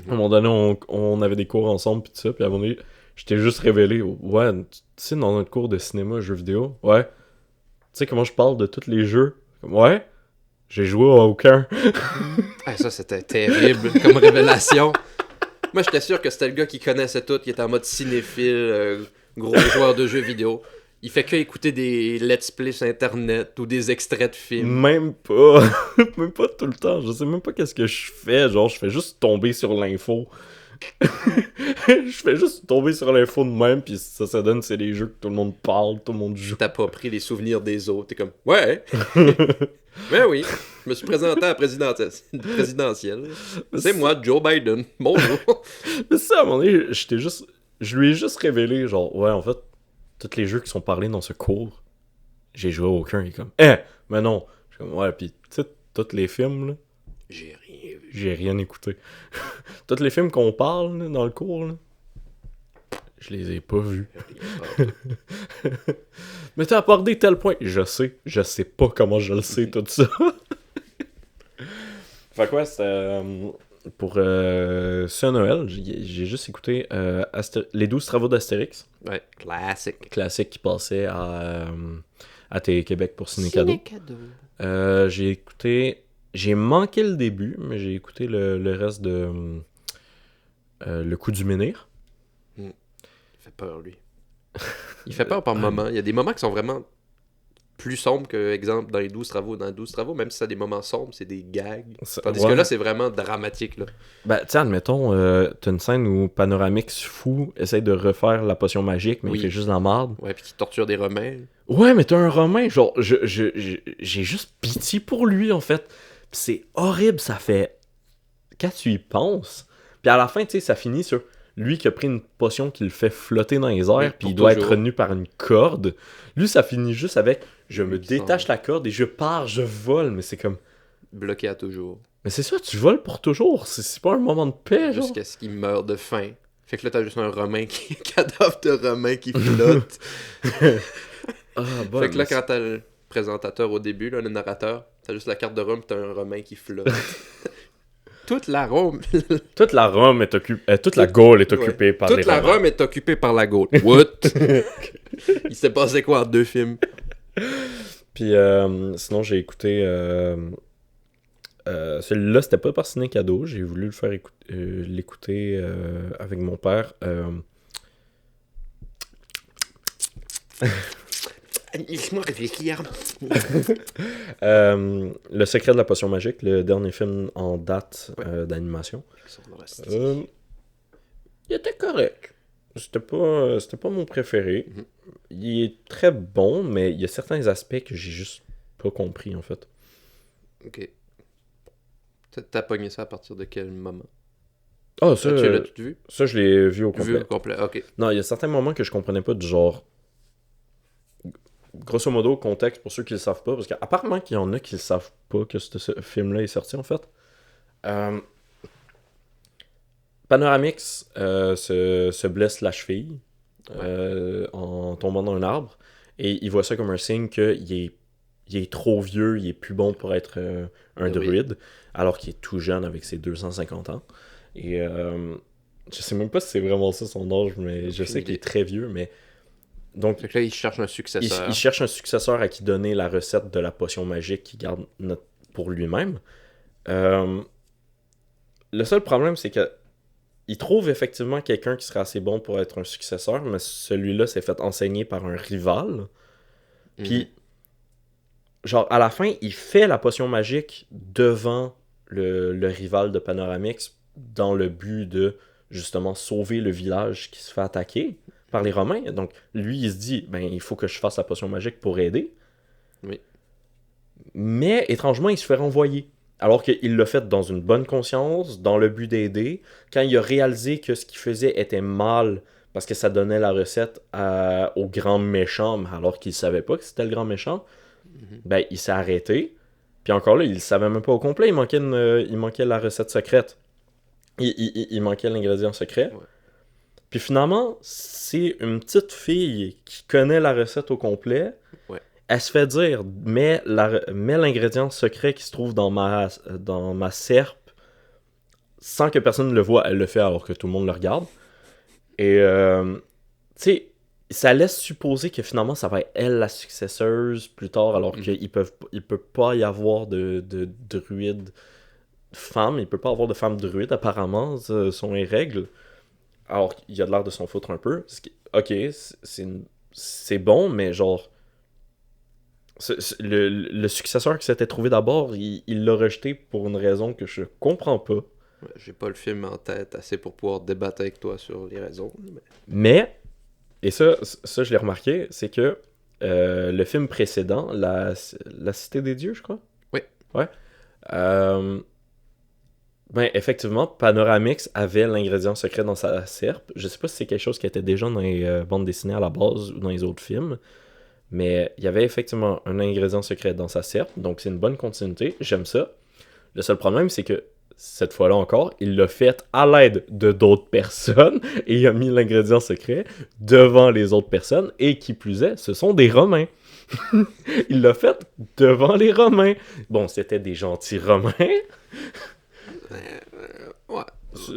S1: À un moment donné, on avait des cours ensemble, pis tout ça, puis à un moment donné, je t'ai juste révélé. Ouais, tu sais, dans notre cours de cinéma, jeux vidéo, ouais. Tu sais comment je parle de tous les jeux? Ouais. J'ai joué à aucun.
S2: Ah, ça, c'était terrible comme révélation. Moi, j'étais sûr que c'était le gars qui connaissait tout, qui était en mode cinéphile, gros joueur de jeux vidéo. Il fait que écouter des let's play sur Internet ou des extraits de films.
S1: Même pas. Même pas tout le temps. Je sais même pas qu'est-ce que je fais. Genre, je fais juste tomber sur l'info. Je fais juste tomber sur l'info de même, puis ça donne, c'est les jeux que tout le monde parle, tout le monde joue.
S2: T'appropries les souvenirs des autres. T'es comme, ouais. Ben oui, je me suis présenté à la présidentielle. C'est moi, Joe Biden. Bonjour.
S1: Mais ça, à un moment donné, je lui ai juste révélé, genre, ouais, en fait, tous les jeux qui sont parlés dans ce cours, j'ai joué à aucun. Il est comme, mais non. Je suis comme, ouais, pis, tu sais, tous les films, là,
S2: J'ai rien vu.
S1: j'ai rien écouté. Tous les films qu'on parle, là, dans le cours, là, je les ai pas vus. Mais t'as abordé tel point. Je sais pas comment je le sais, tout ça. Fait quoi, c'était... pour ce Noël, j'ai juste écouté les 12 travaux d'Astérix.
S2: Ouais, classique.
S1: Classique qui passait à Télé-Québec pour Ciné-Cadeau. J'ai écouté... J'ai manqué le début, mais j'ai écouté le reste de Le Coup du Menhir.
S2: Il fait peur, lui. Il fait peur par moments. Il y a des moments qui sont vraiment plus sombres que, exemple, dans les 12 travaux. Dans les 12 travaux, même si ça a des moments sombres, c'est des gags. Tandis que là, c'est vraiment dramatique, là.
S1: Ben, tu sais, admettons, t'as une scène où Panoramix fou essaye de refaire la potion magique, mais il fait juste de la merde.
S2: Ouais, puis qui torture des Romains.
S1: Ouais, mais t'as un Romain, genre, j'ai juste pitié pour lui, en fait. Pis c'est horrible, ça fait... Quand tu y penses... Puis à la fin, tu sais, ça finit sur lui qui a pris une potion qui le fait flotter dans les airs, puis il doit être retenu par une corde. Lui, ça finit juste avec « Je me détache la corde et je pars, je vole », mais c'est comme...
S2: Bloqué à toujours.
S1: Mais c'est ça, tu voles pour toujours, c'est pas un moment de paix, genre.
S2: Jusqu'à ce qu'il meure de faim. Fait que là, t'as juste un Romain qui... cadavre de Romain qui flotte. Fait que là, quand t'as le présentateur au début, là, le narrateur, t'as juste la carte de Rome, t'as un Romain qui flotte. Toute la Rome...
S1: Toute la Rome est occupée... toute la Gaule est occupée par les Romains.
S2: Toute la Rome est occupée par la Gaule. What? Il s'est passé quoi en 2 films?
S1: Puis sinon, j'ai écouté... celui-là, c'était pas par Ciné-Cadeau. J'ai voulu le faire l'écouter avec mon père.
S2: Laisse-moi réfléchir.
S1: Le secret de la potion magique, le dernier film en date d'animation. Il était correct. C'était pas mon préféré. Il est très bon, mais il y a certains aspects que j'ai juste pas compris, en fait.
S2: Ok. T'as pogné ça à partir de quel moment?
S1: Ah, ça,
S2: tu l'as tout vu?
S1: Ça, je l'ai vu au complet.
S2: Vu au complet, ok.
S1: Non, il y a certains moments que je comprenais pas, du genre... Grosso modo, contexte pour ceux qui le savent pas, parce qu'apparemment qu'il y en a qui le savent pas que ce film-là est sorti, en fait. Panoramix se blesse la cheville en tombant dans un arbre, et il voit ça comme un signe qu'il est trop vieux, il est plus bon pour être un druide, alors qu'il est tout jeune avec ses 250 ans. Et je sais même pas si c'est vraiment ça son âge, mais je sais qu'il est très vieux, mais... Donc,
S2: fait que là, il cherche un successeur.
S1: Il cherche un successeur à qui donner la recette de la potion magique qu'il garde pour lui-même. Le seul problème, c'est que il trouve effectivement quelqu'un qui serait assez bon pour être un successeur, mais celui-là s'est fait enseigner par un rival. Puis, genre, à la fin, il fait la potion magique devant le rival de Panoramix dans le but de, justement, sauver le village qui se fait attaquer par les Romains. Donc, lui, il se dit, ben, il faut que je fasse la potion magique pour aider.
S2: Oui.
S1: Mais, étrangement, il se fait renvoyer. Alors qu'il l'a fait dans une bonne conscience, dans le but d'aider. Quand il a réalisé que ce qu'il faisait était mal, parce que ça donnait la recette au grand méchant, alors qu'il savait pas que c'était le grand méchant. Ben, il s'est arrêté. Puis encore là, il le savait même pas au complet. Il manquait la recette secrète. Il manquait l'ingrédient secret.
S2: Ouais.
S1: Puis finalement, c'est une petite fille qui connaît la recette au complet.
S2: Ouais.
S1: Elle se fait dire, mets l'ingrédient secret qui se trouve dans ma serpe sans que personne ne le voit. Elle le fait alors que tout le monde le regarde. Et, tu sais, ça laisse supposer que finalement, ça va être elle la successeuse plus tard, alors qu'il peut pas y avoir de druide femme. Il peut pas avoir de femme druide, apparemment. Ce sont les règles. Alors, il a de l'air de s'en foutre un peu. Ok, c'est bon, mais genre... Le successeur qui s'était trouvé d'abord, il l'a rejeté pour une raison que je comprends pas.
S2: Ouais, j'ai pas le film en tête assez pour pouvoir débattre avec toi sur les raisons.
S1: Mais, et ça je l'ai remarqué, c'est que le film précédent, la Cité des Dieux, je crois.
S2: Oui.
S1: Ouais. Ben, effectivement, Panoramix avait l'ingrédient secret dans sa serpe. Je sais pas si c'est quelque chose qui était déjà dans les bandes dessinées à la base ou dans les autres films. Mais il y avait effectivement un ingrédient secret dans sa serpe. Donc c'est une bonne continuité. J'aime ça. Le seul problème, c'est que cette fois-là encore, il l'a fait à l'aide de d'autres personnes. Et il a mis l'ingrédient secret devant les autres personnes. Et qui plus est, ce sont des Romains. Il l'a fait devant les Romains. Bon, c'était des gentils Romains.
S2: Ouais.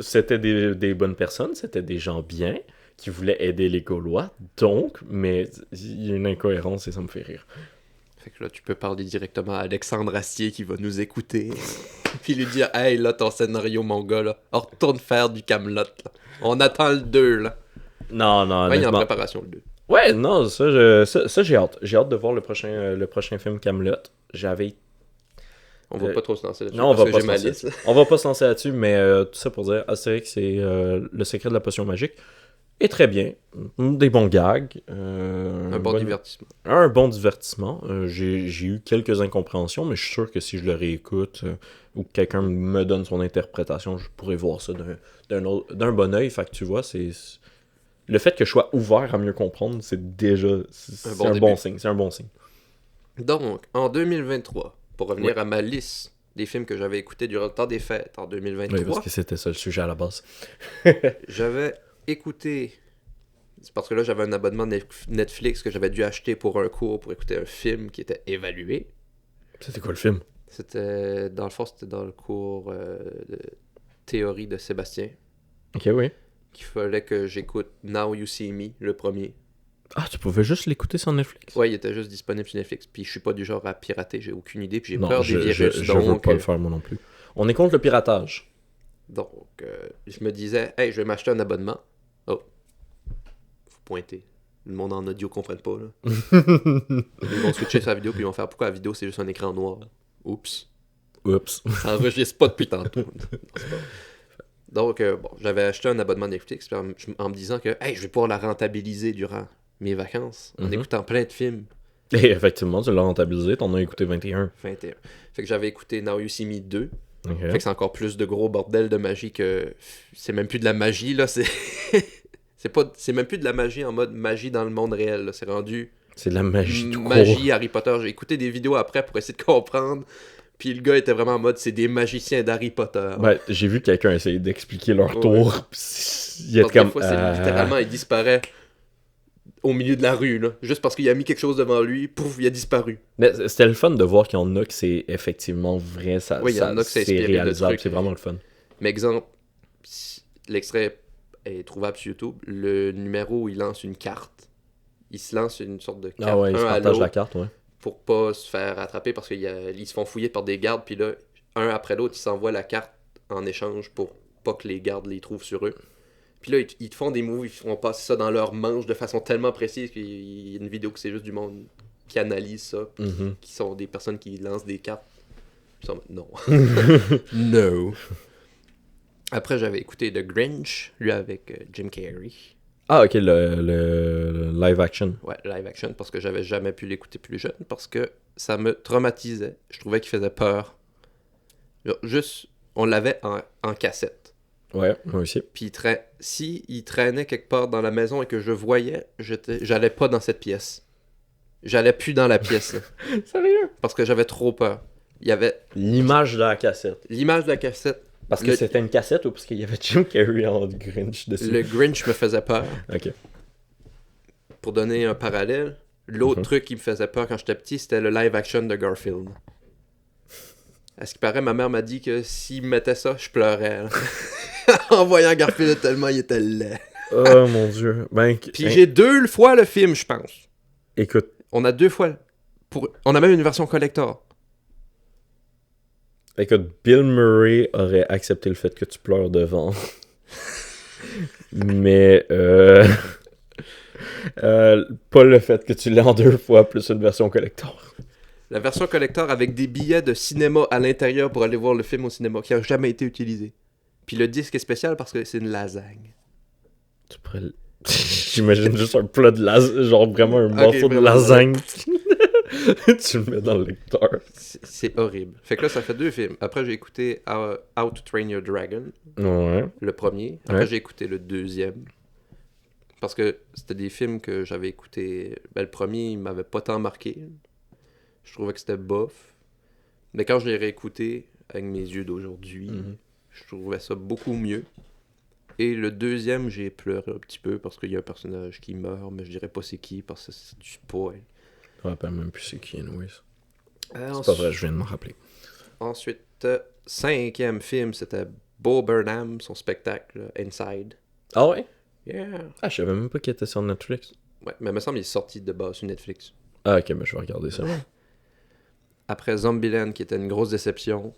S1: C'était des bonnes personnes, c'était des gens bien qui voulaient aider les Gaulois, donc, mais il y a une incohérence et ça me fait rire.
S2: Fait que là, tu peux parler directement à Alexandre Astier qui va nous écouter. Puis lui dire, hey, là, ton scénario, mon gars, là, on retourne faire du Camelot. On attend le 2, là.
S1: Non,
S2: Ouais, il est en
S1: honnêtement.
S2: préparation, le 2.
S1: Ouais, non, ça j'ai hâte. J'ai hâte de voir le prochain film Camelot.
S2: On va pas trop se lancer là-dessus.
S1: Non, on va
S2: parce
S1: pas
S2: que
S1: se
S2: j'ai ma
S1: lancer.
S2: liste, là.
S1: On va pas se lancer là-dessus, mais tout ça pour dire, Astérix, c'est le secret de la potion magique. Et très bien. Des bons gags.
S2: Un bon divertissement.
S1: Un bon divertissement. J'ai eu quelques incompréhensions, mais je suis sûr que si je le réécoute ou que quelqu'un me donne son interprétation, je pourrais voir ça d'un bon œil. Fait que tu vois, c'est le fait que je sois ouvert à mieux comprendre, c'est déjà un bon signe. C'est un bon signe.
S2: Donc, en 2023, pour revenir à ma liste des films que j'avais écoutés durant le temps des fêtes en 2023,
S1: Oui, parce que c'était ça le sujet à la base.
S2: j'avais écouté... C'est parce que là, j'avais un abonnement Netflix que j'avais dû acheter pour un cours pour écouter un film qui était évalué.
S1: C'était quoi le film?
S2: C'était, dans le fond, c'était dans le cours de théorie de Sébastien.
S1: Ok, oui.
S2: Qu'il fallait que j'écoute Now You See Me, le premier.
S1: Ah, tu pouvais juste l'écouter sur Netflix?
S2: Ouais, il était juste disponible sur Netflix. Puis je suis pas du genre à pirater, j'ai aucune idée. Puis j'ai
S1: Non,
S2: peur des virus.
S1: je veux pas le faire moi non plus. On est contre le piratage.
S2: Donc, je me disais, hey, je vais m'acheter un abonnement. Oh, faut pointer. Le monde en audio comprenne pas, là. Ils vont switcher sur la vidéo, puis ils vont faire pourquoi la vidéo c'est juste un écran noir. Oups. Ça enregistre pas depuis tantôt. Non, c'est pas... Donc, bon, j'avais acheté un abonnement Netflix en me disant que hey, je vais pouvoir la rentabiliser durant mes vacances en écoutant plein de films.
S1: Et effectivement, tu l'as rentabilisé, t'en as écouté 21.
S2: 21. Fait que j'avais écouté Now You See Me 2.
S1: Okay.
S2: Fait que c'est encore plus de gros bordel de magie que... C'est même plus de la magie, là. C'est même plus de la magie en mode magie dans le monde réel, là. C'est rendu...
S1: C'est de la magie tout court.
S2: Magie Harry Potter. J'ai écouté des vidéos après pour essayer de comprendre. Puis le gars était vraiment en mode, c'est des magiciens d'Harry Potter.
S1: Ben, j'ai vu quelqu'un essayer d'expliquer leur tour. Il
S2: est comme... Des fois, c'est littéralement, il disparaît au milieu de la rue, là. Juste parce qu'il a mis quelque chose devant lui, pouf, il a disparu.
S1: Mais c'était le fun de voir qu'il y en a que c'est effectivement vrai, ça,
S2: oui, il y en a que c'est
S1: réalisable, c'est vraiment le fun.
S2: Mais exemple, l'extrait est trouvable sur YouTube, le numéro où il lance une carte, il se lance une sorte de carte,
S1: il se partage la carte, ouais.
S2: Pour pas se faire attraper parce qu'ils se font fouiller par des gardes, puis là, un après l'autre, ils s'envoient la carte en échange pour pas que les gardes les trouvent sur eux. Puis là, ils te font des moves, ils font passer ça dans leur manche de façon tellement précise qu'il y a une vidéo que c'est juste du monde qui analyse ça, qui sont des personnes qui lancent des cartes. Ils sont non. No. Après, j'avais écouté The Grinch, lui avec Jim Carrey.
S1: Ah, ok, le live action.
S2: Ouais, live action, parce que j'avais jamais pu l'écouter plus jeune, parce que ça me traumatisait. Je trouvais qu'il faisait peur. Genre, juste, on l'avait en cassette.
S1: Ouais, moi aussi.
S2: Puis si il traînait quelque part dans la maison et que je voyais, j'allais pas dans cette pièce. J'allais plus dans la pièce, là,
S1: Sérieux?
S2: parce que j'avais trop peur. Il y avait
S1: L'image de la cassette.
S2: l'image de la cassette.
S1: Parce que
S2: Le-
S1: c'était une cassette ou parce qu'il y avait Jim Carrey en Grinch dessus?
S2: Le Grinch me faisait peur.
S1: Ok.
S2: Pour donner un parallèle, l'autre
S1: Mhm.
S2: truc qui me faisait peur quand j'étais petit, c'était le live action de Garfield. À ce qui paraît, ma mère m'a dit que s'il me mettait ça, je pleurais. Là. En voyant Garfield tellement il était laid.
S1: Oh mon dieu. Ben,
S2: Puis j'ai 2 fois le film, je pense.
S1: écoute,
S2: On a 2 fois. On a même une version collector.
S1: Bill Murray aurait accepté le fait que tu pleures devant. Mais pas le fait que tu l'aies en 2 fois plus une version collector.
S2: La version collector avec des billets de cinéma à l'intérieur pour aller voir le film au cinéma qui n'a jamais été utilisé. Puis le disque est spécial parce que c'est une lasagne.
S1: Tu pourrais J'imagine juste un plat de lasagne, genre vraiment un morceau de
S2: vraiment,
S1: lasagne. Tu le mets dans le lecteur.
S2: C'est horrible. Fait que là, ça fait 2 films. Après, j'ai écouté How to Train Your Dragon,
S1: Ouais.
S2: le premier. Après,
S1: Ouais.
S2: j'ai écouté le deuxième. Parce que c'était des films que j'avais écoutés. Ben, le premier, il m'avait pas tant marqué. Je trouvais que c'était bof. Mais quand je l'ai réécouté avec mes yeux d'aujourd'hui, je trouvais ça beaucoup mieux. Et le deuxième, j'ai pleuré un petit peu parce qu'il y a un personnage qui meurt, mais je dirais pas c'est qui parce que c'est du spoil.
S1: Je me rappelle même plus c'est qui, anyways.
S2: Euh,
S1: C'est pas vrai, je viens de m'en rappeler.
S2: Ensuite, 5e film, c'était Bo Burnham, son spectacle Inside.
S1: Ah ouais?
S2: Yeah.
S1: Ah, je savais même pas qu'il était sur Netflix.
S2: Ouais, mais il me semble qu'il est sorti de base sur Netflix.
S1: Ah ok, mais je vais regarder ça.
S2: Après Zombieland, qui était une grosse déception.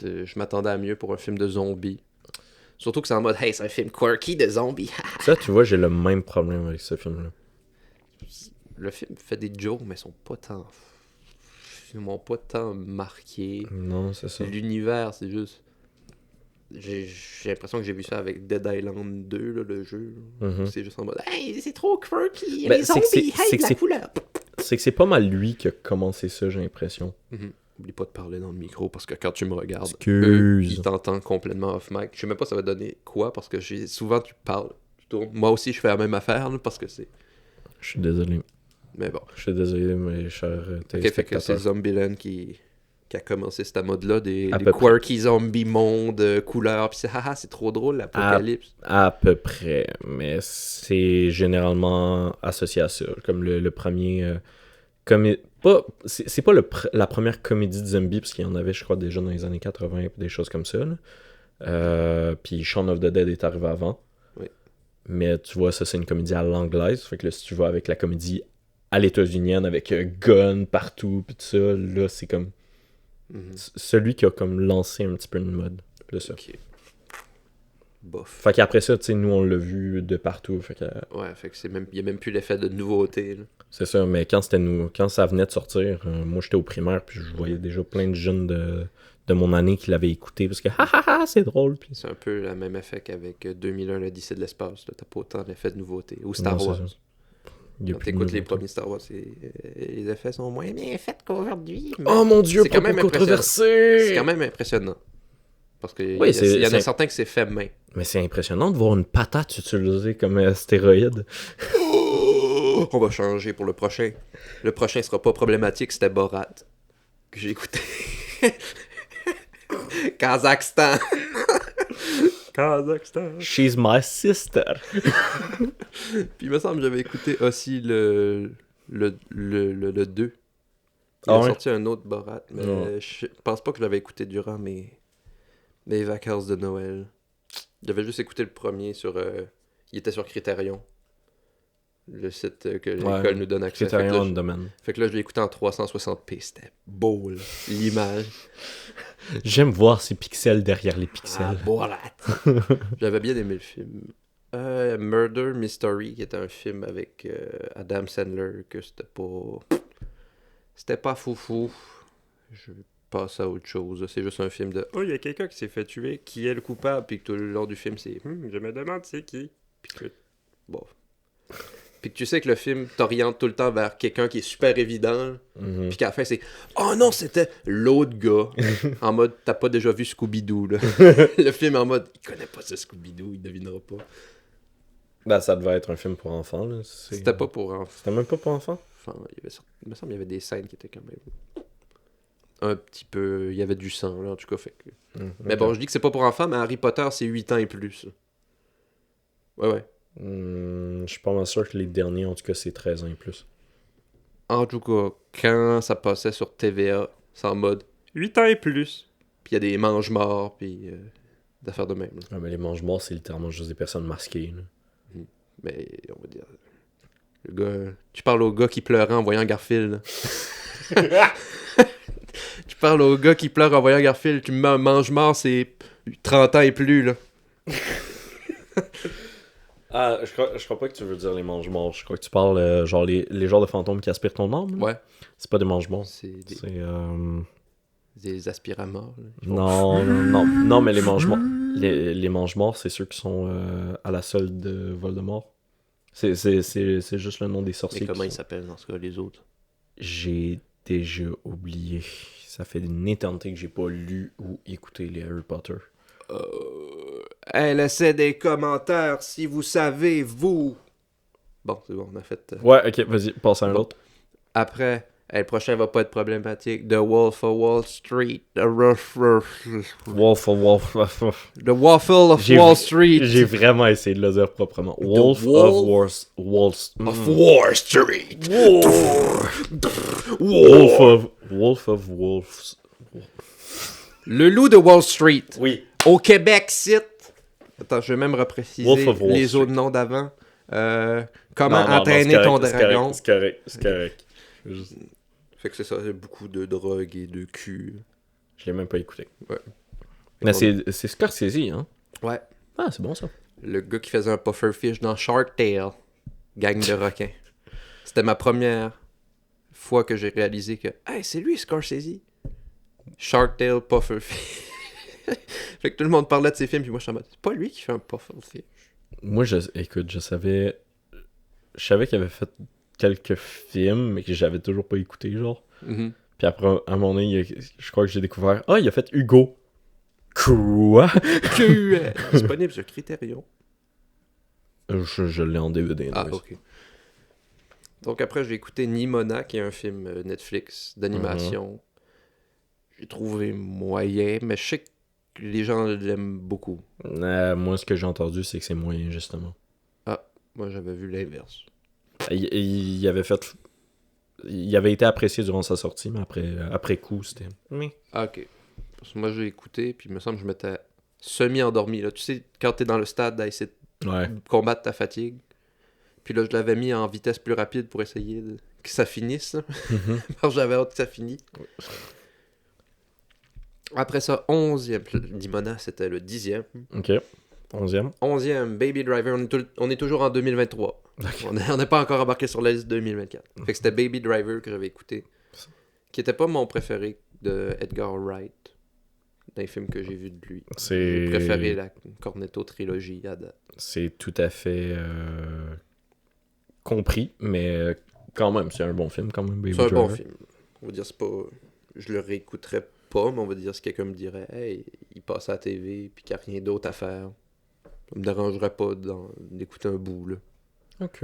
S2: Je m'attendais à mieux pour un film de zombies. Surtout que c'est en mode, hey, c'est un film quirky de zombies.
S1: Ça, tu vois, j'ai le même problème avec ce film-là.
S2: Le film fait des jokes, mais ils m'ont pas tant marqué.
S1: Non, c'est ça.
S2: L'univers, c'est juste. J'ai l'impression que j'ai vu ça avec Dead Island 2, là, le jeu.
S1: Mhm.
S2: C'est juste en mode, hey, c'est trop quirky,
S1: Ben,
S2: les
S1: c'est que
S2: zombies,
S1: c'est
S2: hey,
S1: que
S2: de la
S1: c'est-
S2: couleur.
S1: C'est que c'est pas mal lui qui a commencé ça, j'ai l'impression.
S2: Oublie pas de parler dans le micro parce que quand tu me regardes,
S1: Excuse.
S2: eux, ils t'entendent complètement off mic. Je sais même pas ça va donner quoi parce que souvent tu parles. Tu tournes. Moi aussi, je fais la même affaire là, parce que c'est.
S1: Je suis désolé.
S2: Mais bon.
S1: Je suis désolé, mes chers
S2: Ok, fait que c'est
S1: téléspectateurs.
S2: Zombieland qui a commencé cette mode-là, des
S1: À peu
S2: quirky zombies mondes, couleurs, pis c'est trop drôle l'apocalypse.
S1: À peu près, mais c'est généralement associé à ça. Comme le premier... c'est pas la première comédie de zombies, parce qu'il y en avait, je crois, déjà dans les années 80, et des choses comme ça. Là. Puis Shaun of the Dead est arrivé avant.
S2: Oui.
S1: Mais tu vois, ça, c'est une comédie à l'anglaise. Fait que là, si tu vas avec la comédie à l'états-unienne, avec gun partout, puis tout ça, là, c'est comme...
S2: Mhm.
S1: Celui qui a comme lancé un petit peu une mode. Là, ça.
S2: Ok. Bof.
S1: Fait qu'après ça, tu sais, nous, on l'a vu de partout. Fait que...
S2: Ouais, fait que il y a même plus l'effet de nouveauté. Là.
S1: C'est ça, mais quand ça venait de sortir, moi j'étais au primaire, puis je voyais déjà plein de jeunes de mon année qui l'avaient écouté, parce que c'est drôle. Puis...
S2: C'est un peu le même effet qu'avec 2001, l'Odyssée de l'espace. Là. T'as pas autant d'effet de nouveauté. Ou Star
S1: Non, c'est
S2: Wars.
S1: ça. Il y a
S2: Quand
S1: plus de
S2: t'écoutes les
S1: nouveauté.
S2: premiers Star Wars, les effets sont moins bien faits qu'aujourd'hui. mais
S1: Oh mon dieu,
S2: c'est quand
S1: propos
S2: même
S1: controversé!
S2: c'est quand même impressionnant. Parce qu'il
S1: Oui,
S2: y en
S1: c'est-
S2: a certains que c'est fait main.
S1: Mais c'est impressionnant de voir une patate utilisée comme stéroïde.
S2: On va changer pour le prochain. Le prochain sera pas problématique, c'était Borat. Que j'ai écouté. Kazakhstan.
S3: Kazakhstan.
S1: She's my sister.
S2: Puis il me semble que j'avais écouté aussi le 2. Il
S1: Ah
S2: a
S1: ouais?
S2: sorti un autre Borat, mais
S1: Ouais.
S2: je pense pas que je l'avais écouté durant mes vacances de Noël. J'avais juste écouté le premier sur... il était sur Criterion. Le site que l'école nous donne accès. Fait que,
S1: Criterion
S2: là,
S1: on Demand.
S2: fait que là, je l'ai écouté en 360p. C'était beau, là. L'image.
S1: J'aime voir ces pixels derrière les pixels.
S2: Ah, Borat. J'avais bien aimé le film. Murder Mystery, qui était un film avec Adam Sandler, que c'était pas... C'était pas foufou. Je passe à autre chose. C'est juste un film de...
S3: Oh, il y a quelqu'un qui s'est fait tuer.
S2: Qui est le coupable? Puis que tout le long du film, c'est...
S3: Je me demande c'est qui.
S2: Puis que... Bon. puis que tu sais que le film t'oriente tout le temps vers quelqu'un qui est super évident,
S1: Mhm.
S2: puis qu'à la fin, c'est « Oh non, c'était l'autre gars! » En mode « T'as pas déjà vu Scooby-Doo, là. » Le film en mode « Il connaît pas ce Scooby-Doo, il devinera pas. »
S1: Ben, ça devait être un film pour enfants, là.
S2: C'était pas pour enfants.
S1: C'était même pas pour enfants?
S2: Il me semble qu'il y avait des scènes qui étaient quand même un petit peu... Il y avait du sang, là, en tout cas. Fait que... Mais bon, je dis que c'est pas pour enfants, mais Harry Potter, c'est 8 ans et plus. Ouais.
S1: Je suis pas mal sûr que les derniers, en tout cas, c'est 13 ans et plus.
S2: En tout cas, quand ça passait sur TVA, c'est en mode
S3: 8 ans et plus.
S2: puis il y a des mange-morts, puis d'affaires de même. Là.
S1: Ah, mais les mange-morts, c'est littéralement juste des personnes masquées, là.
S2: Mais on va dire... Le gars... Tu parles au gars qui pleurait en voyant Garfield. Là. Tu parles au gars qui pleure en voyant Garfield. Tu mange-mort, c'est 30 ans et plus, là.
S1: Ah, je crois pas que tu veux dire les mange-morts. Je crois que tu parles, genre, les genres de fantômes qui aspirent ton âme. Là.
S2: Ouais.
S1: C'est pas des mange-morts.
S2: C'est des,
S1: C'est,
S2: des aspiramors. Là.
S1: Non, mais les mange-morts... Les mange-morts, c'est ceux qui sont à la solde de Voldemort. C'est juste le nom des sorciers.
S2: Mais comment
S1: qui
S2: ils
S1: sont...
S2: s'appellent dans ce cas, les autres?
S1: J'ai déjà oublié. Ça fait une éternité que j'ai pas lu ou écouté les Harry Potter.
S2: Laissez des commentaires si vous savez, vous. Bon, c'est bon, on a fait...
S1: Ouais, ok, vas-y, passe à un
S2: Bon.
S1: autre.
S2: Après, le prochain va pas être problématique. The Wolf of Wall Street. The
S1: Wolf of
S2: Waffle of
S1: J'ai-
S2: Wall Street.
S1: J'ai vraiment essayé de le dire proprement. Wolf
S2: Wolf
S1: of Wall
S2: Of Wall Street.
S1: Wolf of Wolves.
S2: Le loup de Wall Street.
S1: Oui.
S2: Au Québec, site. Attends, je vais même repréciser
S1: Wolf of Wall
S2: les
S1: Street.
S2: autres noms d'avant. Comment entraîner
S1: c'est
S2: ton
S1: correct,
S2: dragon.
S1: C'est correct.
S2: Fait que c'est ça, c'est beaucoup de drogue et de cul.
S1: Je l'ai même pas écouté.
S2: Ouais.
S1: Mais c'est Scorsese, hein?
S2: Ouais.
S1: Ah, c'est bon ça.
S2: Le gars qui faisait un pufferfish dans Shark Tale. Gang de requins. C'était ma première fois que j'ai réalisé que hey, c'est lui Scorsese. Shark Tale pufferfish. Fait que tout le monde parlait de ses films puis moi je suis en mode c'est pas lui qui fait un pufferfish.
S1: Moi, écoute, je savais qu'il avait fait quelques films, mais que j'avais toujours pas écouté, genre.
S2: Mhm.
S1: Puis après, à un moment donné, je crois que j'ai découvert... Ah, il a fait Hugo. Quoi?
S2: Disponible sur Criterion.
S1: Je l'ai en DVD.
S2: Ah,
S1: anyways.
S2: ok. Donc après, j'ai écouté Nimona, qui est un film Netflix d'animation. J'ai trouvé moyen, mais je sais que les gens l'aiment beaucoup.
S1: Moi, ce que j'ai entendu, c'est que c'est moyen, justement.
S2: Moi, j'avais vu l'inverse.
S1: Il avait fait... Il avait été apprécié durant sa sortie, mais après coup, c'était...
S2: Ah, ok. Parce que moi, j'ai écouté, puis il me semble que je m'étais semi-endormi. Là. Tu sais, quand t'es dans le stade à essayer
S1: Ouais.
S2: de combattre ta fatigue. Puis là, je l'avais mis en vitesse plus rapide pour essayer que ça finisse. Là. Parce que j'avais hâte que ça finisse. Après ça, 11e. Dimona, c'était le 10e.
S1: Ok. 11e.
S2: 11e, Baby Driver. On est toujours en 2023. On n'est pas encore embarqué sur la liste 2024. Fait que c'était Baby Driver que j'avais écouté. Qui était pas mon préféré de Edgar Wright. Dans les films que j'ai vus de lui. J'ai préféré la Cornetto trilogie à date.
S1: C'est tout à fait compris, mais quand même, c'est un bon film, quand même, Baby
S2: C'est un bon
S1: Driver.
S2: film. On va dire, c'est pas... Je le réécouterais pas, mais on va dire, si quelqu'un me dirait « Hey, il passe à la TV, puis qu'il n'y a rien d'autre à faire. » Ça me dérangerait pas d'écouter un bout, là.
S1: Ok.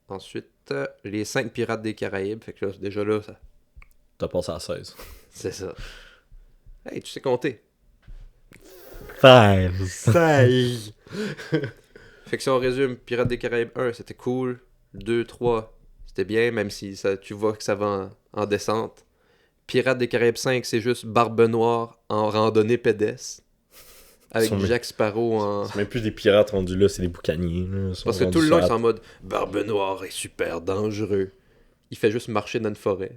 S2: Ensuite, les 5 Pirates des Caraïbes. Fait que là, déjà là, ça...
S1: T'as passé à 16.
S2: c'est ça. Hey, tu sais compter.
S1: 16.
S2: Fait que si on résume, Pirates des Caraïbes 1, c'était cool. 2, 3, c'était bien, même si ça, tu vois que ça va en descente. Pirates des Caraïbes 5, c'est juste Barbe Noire en randonnée pédestre. Avec
S1: Ils sont
S2: Jack Sparrow en...
S1: C'est même plus des pirates rendus là, c'est des boucaniers. Là. Ils sont
S2: Parce que
S1: rendus
S2: tout le long,
S1: ça
S2: ils sont en mode Barbe Noire est super dangereux. Il fait juste marcher dans une forêt.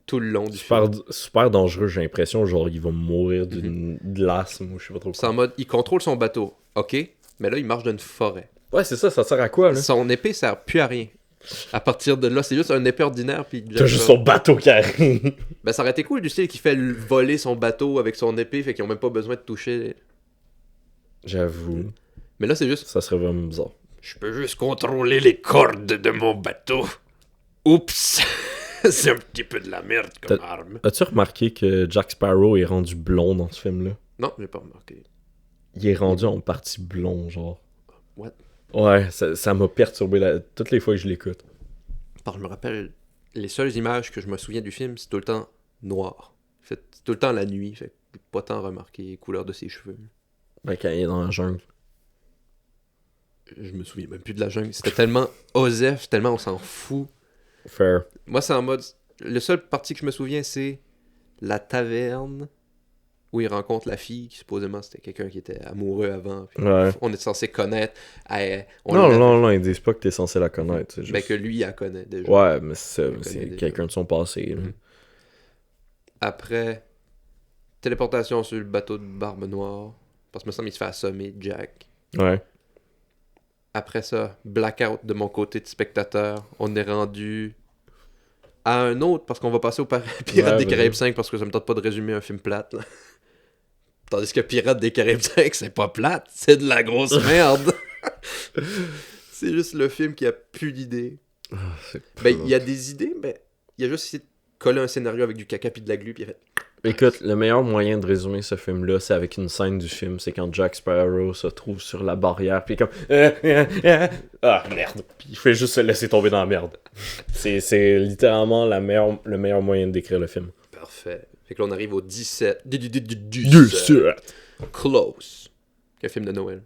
S2: Tout le long du film.
S1: super dangereux, j'ai l'impression. Genre, il va mourir d'une l'asthme ou je sais pas trop
S2: C'est en
S1: quoi.
S2: mode, il contrôle son bateau. Ok, mais là, il marche dans une forêt.
S1: Ouais, c'est ça sert à quoi, là?
S2: Son épée sert plus à rien. À partir de là, c'est juste un épée ordinaire. Puis
S1: T'as juste son bateau qui arrive.
S2: Ben, ça aurait été cool du style qui fait voler son bateau avec son épée, fait qu'ils ont même pas besoin de toucher.
S1: J'avoue.
S2: Mais là, c'est juste,
S1: Ça serait vraiment bizarre.
S2: Je peux juste contrôler les cordes de mon bateau. Oups! C'est un petit peu de la merde comme arme.
S1: As-tu remarqué que Jack Sparrow est rendu blond dans ce film-là?
S2: Non, j'ai pas remarqué.
S1: Il est rendu en partie blond, genre.
S2: What?
S1: Ouais, ça m'a perturbé toutes les fois que je l'écoute.
S2: Je me rappelle, les seules images que je me souviens du film, c'est tout le temps noir. C'est tout le temps la nuit, fait que j'ai pas tant remarqué les couleurs de ses cheveux.
S1: Ben, quand il est dans la jungle.
S2: Je me souviens même plus de la jungle. C'était tellement osef, tellement on s'en fout.
S1: Fair.
S2: Moi, c'est en mode... Le seul partie que je me souviens, c'est la taverne où il rencontre la fille, qui supposément c'était quelqu'un qui était amoureux avant. Puis
S1: Ouais.
S2: on est censé connaître.
S1: Non, ils disent pas que t'es censé la connaître. C'est juste...
S2: Ben que lui, il la connaît déjà.
S1: Ouais, mais c'est
S2: Il
S1: ça.
S2: connaît
S1: C'est
S2: déjà.
S1: quelqu'un de son passé. Là.
S2: Après, téléportation sur le bateau de Barbe Noire. Parce que me semble qu'il se fait assommer, Jack.
S1: Ouais.
S2: Après ça, blackout de mon côté de spectateur. On est rendu à un autre, parce qu'on va passer au Pirates des
S1: vas-y.
S2: Caraïbes 5, parce que ça me tente pas de résumer un film plate. Là. Tandis que Pirates des Caraïbes 5, c'est pas plate, c'est de la grosse merde. C'est juste le film qui a plus d'idées. Ben, il y a des idées, mais il a juste essayé de coller un scénario avec du caca puis de la glu, puis il a fait...
S1: Écoute, le meilleur moyen de résumer ce film-là, c'est avec une scène du film. C'est quand Jack Sparrow se trouve sur la barrière, puis comme... Ah, merde. Puis il fait juste se laisser tomber dans la merde. C'est littéralement le meilleur moyen de décrire le film.
S2: Parfait. Fait que là, on arrive au 17.
S1: 17.
S2: Close. Quel film de Noël?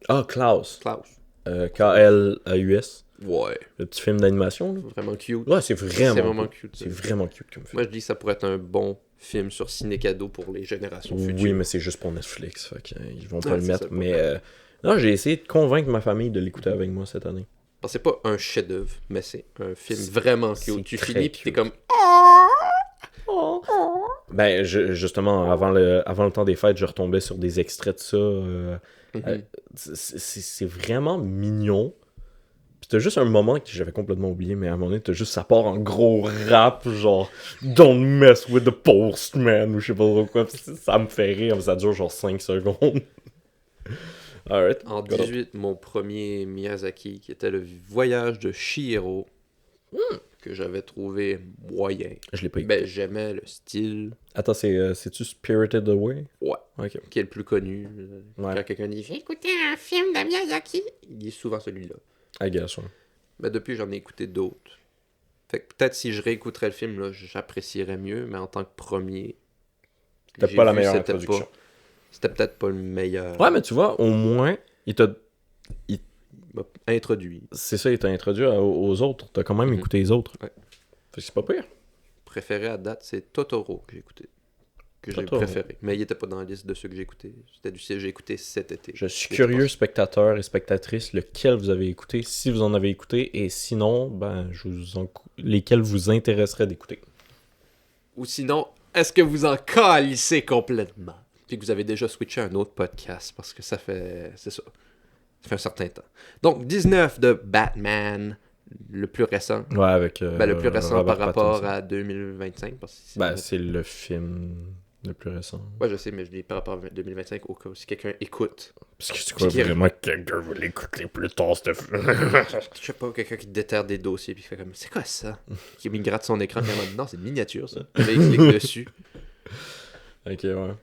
S1: Ah, Klaus.
S2: Klaus.
S1: K-L-A-U-S.
S2: Ouais.
S1: Le petit film d'animation, là.
S2: Vraiment cute.
S1: Ouais, c'est vraiment
S2: vraiment
S1: cute.
S2: cute.
S1: C'est vraiment cute comme film.
S2: Moi, je dis que ça pourrait être un bon film sur Ciné Cadeau pour les générations futures.
S1: Oui, mais c'est juste pour Netflix. Fait que, ils vont pas
S2: Ouais,
S1: le
S2: c'est
S1: mettre.
S2: ça,
S1: Mais non, j'ai essayé de convaincre ma famille de l'écouter avec moi cette année.
S2: Parce que c'est pas un chef-d'œuvre, mais c'est un film vraiment
S1: c'est
S2: cute. Tu
S1: très
S2: finis pis t'es
S1: cute.
S2: comme...
S1: Ben, justement, avant le temps des fêtes, je retombais sur des extraits de ça. C'est vraiment mignon. Puis t'as juste un moment que j'avais complètement oublié, mais à un moment donné, t'as juste ça part en gros rap, genre Don't mess with the postman ou je sais pas trop quoi. Puis ça me fait rire, mais ça dure genre 5 secondes. Alright.
S2: En 18, mon premier Miyazaki, qui était le voyage de Chihiro, que j'avais trouvé moyen.
S1: Je l'ai pas écouté.
S2: Ben, j'aimais le style.
S1: Attends, c'est-tu Spirited Away?
S2: Ouais.
S1: Ok.
S2: Qui est le plus connu.
S1: Ouais.
S2: Quand quelqu'un dit « J'ai écouté un film de Miyazaki », il dit souvent celui-là.
S1: I guess, ouais.
S2: Mais depuis, j'en ai écouté d'autres. Fait que peut-être si je réécouterais le film, là, j'apprécierais mieux, mais en tant que premier...
S1: C'était
S2: j'ai
S1: pas la
S2: vu,
S1: meilleure
S2: c'était
S1: introduction.
S2: C'était peut-être pas le meilleur.
S1: Ouais, mais tu vois, au moins,
S2: Il m'a introduit.
S1: c'est ça, il t'a introduit aux autres. T'as quand même écouté les autres.
S2: Ouais.
S1: Fait que c'est pas pire.
S2: Préféré à date, c'est Totoro que j'ai écouté. Que j'ai
S1: Totoro.
S2: préféré. Mais il était pas dans la liste de ceux que j'ai écouté. C'était du que j'ai écouté cet été.
S1: Je suis
S2: Il était
S1: curieux,
S2: pas-
S1: spectateurs et spectatrices, lequel vous avez écouté, si vous en avez écouté, et sinon, ben, lesquels vous intéresserait d'écouter.
S2: Ou sinon, est-ce que vous en calissez complètement? Puis que vous avez déjà switché à un autre podcast, parce que ça fait... C'est ça. Ça fait un certain temps. Donc, 19 de Batman, le plus récent.
S1: Ouais, avec.
S2: Ben, le plus récent
S1: Robert
S2: par rapport
S1: Pattinson.
S2: à 2025. Parce que c'est-
S1: Ben, c'est le film le plus récent.
S2: Ouais, je sais, mais je dis par rapport à 2025 au cas où si quelqu'un écoute.
S1: Parce que tu crois
S2: Puis qui-
S1: vraiment que quelqu'un va l'écouter plus tard, ce film.
S2: Je sais pas, quelqu'un qui déterre des dossiers puis qui fait comme c'est quoi ça? Qui me gratte son écran comme non, c'est une miniature ça. Puis là, il clique dessus.
S1: Ok, ouais.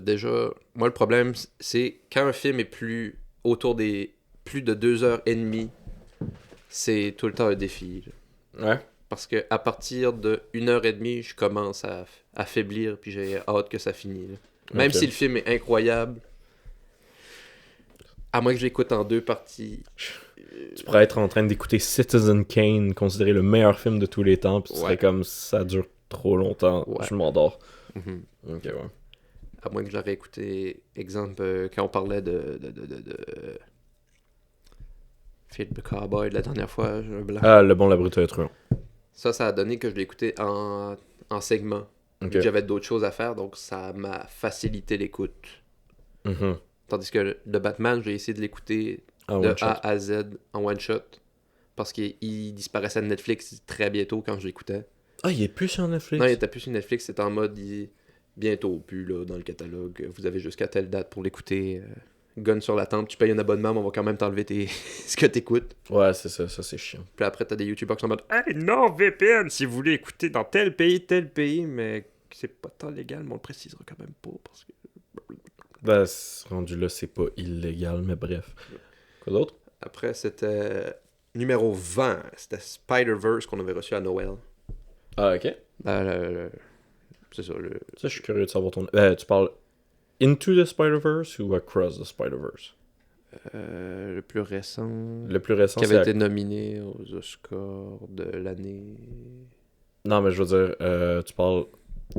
S2: Déjà, moi le problème c'est quand un film est plus autour des plus de 2h30, c'est tout le temps un défi. Là.
S1: Ouais.
S2: Parce que à partir de 1h30, je commence à affaiblir puis j'ai hâte que ça finisse. Là. Même
S1: Ok.
S2: si le film est incroyable, à moins que j'écoute en deux parties.
S1: Tu pourrais être en train d'écouter Citizen Kane, considéré le meilleur film de tous les temps, puis tu
S2: Ouais.
S1: serais comme ça dure trop longtemps,
S2: Ouais.
S1: je m'endors.
S2: Mhm.
S1: Ok, ouais.
S2: À moins que je l'aurais écouté, exemple, quand on parlait de film de cowboy de la dernière fois, j'ai un blanc.
S1: Ah, Le Bon, la Brute et le Truand.
S2: Ça a donné que je l'ai écouté en segments.
S1: Ok.
S2: Vu que j'avais d'autres choses à faire, donc ça m'a facilité l'écoute.
S1: Mhm.
S2: Tandis que le Batman, j'ai essayé de l'écouter
S1: Ah,
S2: de
S1: one shot.
S2: A à Z en one shot. Parce qu'il disparaissait de Netflix très bientôt quand je l'écoutais.
S1: Ah, il est plus sur Netflix?
S2: Non, il était plus sur Netflix, c'était en mode bientôt plus là, dans le catalogue. Vous avez jusqu'à telle date pour l'écouter. gun sur la tempe, tu payes un abonnement, mais on va quand même t'enlever ce que t'écoutes.
S1: Ouais, c'est ça c'est chiant.
S2: Puis après, t'as des YouTubers qui sont en mode
S3: Hey, non, VPN, si vous voulez écouter dans tel pays, mais c'est pas tant légal, mais on le précisera quand même pas, parce que...
S1: Ben, rendu là, c'est pas illégal, mais bref. Quoi d'autre?
S2: Après, c'était numéro 20. C'était Spider-Verse qu'on avait reçu à Noël.
S1: Ah, ok.
S2: C'est ça,
S1: Ça, je suis curieux de savoir ton... tu parles Into the Spider-Verse ou Across the Spider-Verse?
S2: le plus récent.
S1: Le plus récent,
S2: Qui
S1: c'est...
S2: avait été nominé aux Oscars de l'année.
S1: Non, mais je veux dire, tu parles...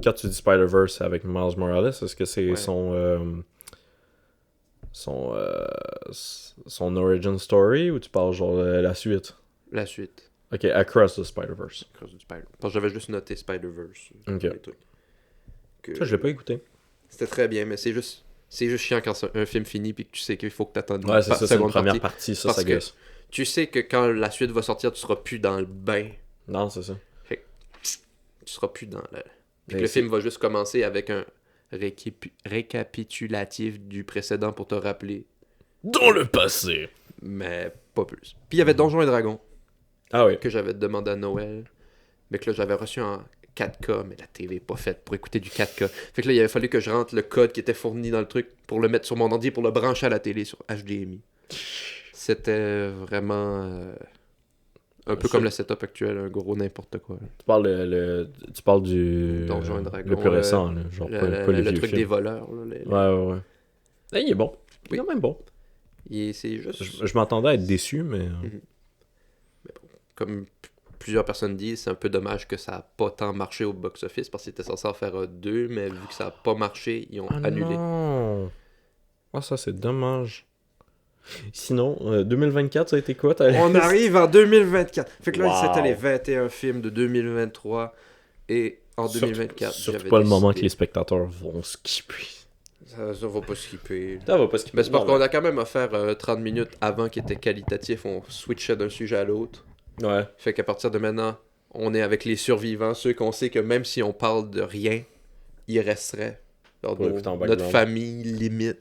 S1: Quand tu dis Spider-Verse, c'est avec Miles Morales, est-ce que c'est
S2: Ouais.
S1: son origin story ou tu parles genre la suite?
S2: La suite.
S1: Ok, Across the Spider-Verse.
S2: Parce que j'avais juste noté Spider-Verse.
S1: Ok.
S2: Les trucs.
S1: Ça, je l'ai pas écouté.
S2: C'était très bien, mais c'est juste chiant quand un film finit puis que tu sais qu'il faut que t'attendes
S1: Ouais, c'est ça, c'est une
S2: seconde
S1: première
S2: partie.
S1: partie, ça
S2: Parce que
S1: gosse.
S2: Tu sais que quand la suite va sortir, tu seras plus dans le bain.
S1: Non, c'est ça.
S2: Tu seras plus dans le... Puis que
S1: Mais
S2: le
S1: c'est-
S2: film va juste commencer avec un récapitulatif du précédent pour te rappeler,
S1: Dans le passé.
S2: mais pas plus. Puis il y avait Donjons et Dragons,
S1: Ah oui.
S2: que j'avais demandé à Noël, mais que là j'avais reçu en 4K, mais la TV est pas faite pour écouter du 4K. Fait que là il avait fallu que je rentre le code qui était fourni dans le truc pour le mettre sur mon ordi, pour le brancher à la télé sur HDMI. C'était vraiment un peu
S1: Ça-
S2: comme le setup actuel, un gros n'importe quoi.
S1: Tu parles du...
S2: Donjons et Dragons,
S1: le plus récent, là, genre pas les
S2: Le
S1: vieux
S2: truc
S1: films.
S2: des voleurs. Là,
S1: Ouais. Eh, il est bon. Il est
S2: Oui.
S1: quand même bon.
S2: C'est juste...
S1: Je m'attendais à être déçu, mais...
S2: Comme plusieurs personnes disent, c'est un peu dommage que ça n'a pas tant marché au box-office parce qu'ils étaient censés en faire 2, mais vu que ça n'a pas marché, ils ont annulé.
S1: non! Ah, ça, c'est dommage. Sinon, 2024, ça a été quoi?
S2: On arrive en 2024. Fait que là,
S1: Wow.
S2: c'était les 21 films de 2023 et en 2024.
S1: Surtout
S2: j'avais
S1: pas le moment que
S2: décidé-
S1: les spectateurs vont skipper.
S2: Ça va pas skipper.
S1: Ça va pas skipper.
S2: Mais c'est parce qu'on a quand même offert 30 minutes avant qui était qualitatif. On switchait d'un sujet à l'autre.
S1: Ouais.
S2: Fait qu'à partir de maintenant, on est avec les survivants, ceux qu'on sait que même si on parle de rien, ils resteraient. Alors,
S1: Pour écouter en
S2: notre
S1: background.
S2: famille limite.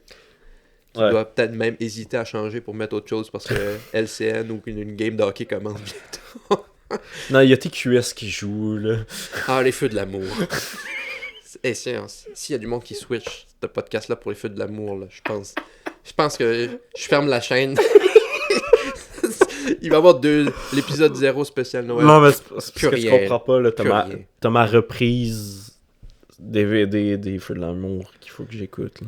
S2: Qui
S1: Ouais.
S2: doit peut-être même hésiter à changer pour mettre autre chose parce que LCN ou une game de hockey commence bientôt.
S1: Non, il y a TQS qui joue, là.
S2: Ah, les feux de l'amour. Et s'il y a du monde qui switch ce podcast-là pour les feux de l'amour, là, je pense que je ferme la chaîne. Il va y avoir l'épisode 0 spécial Noël.
S1: Non, mais c'est parce
S2: Plus
S1: que tu
S2: rien.
S1: comprends pas, là.
S2: Plus rien.
S1: T'as ma reprise DVD des Feux de l'amour qu'il faut que j'écoute, là.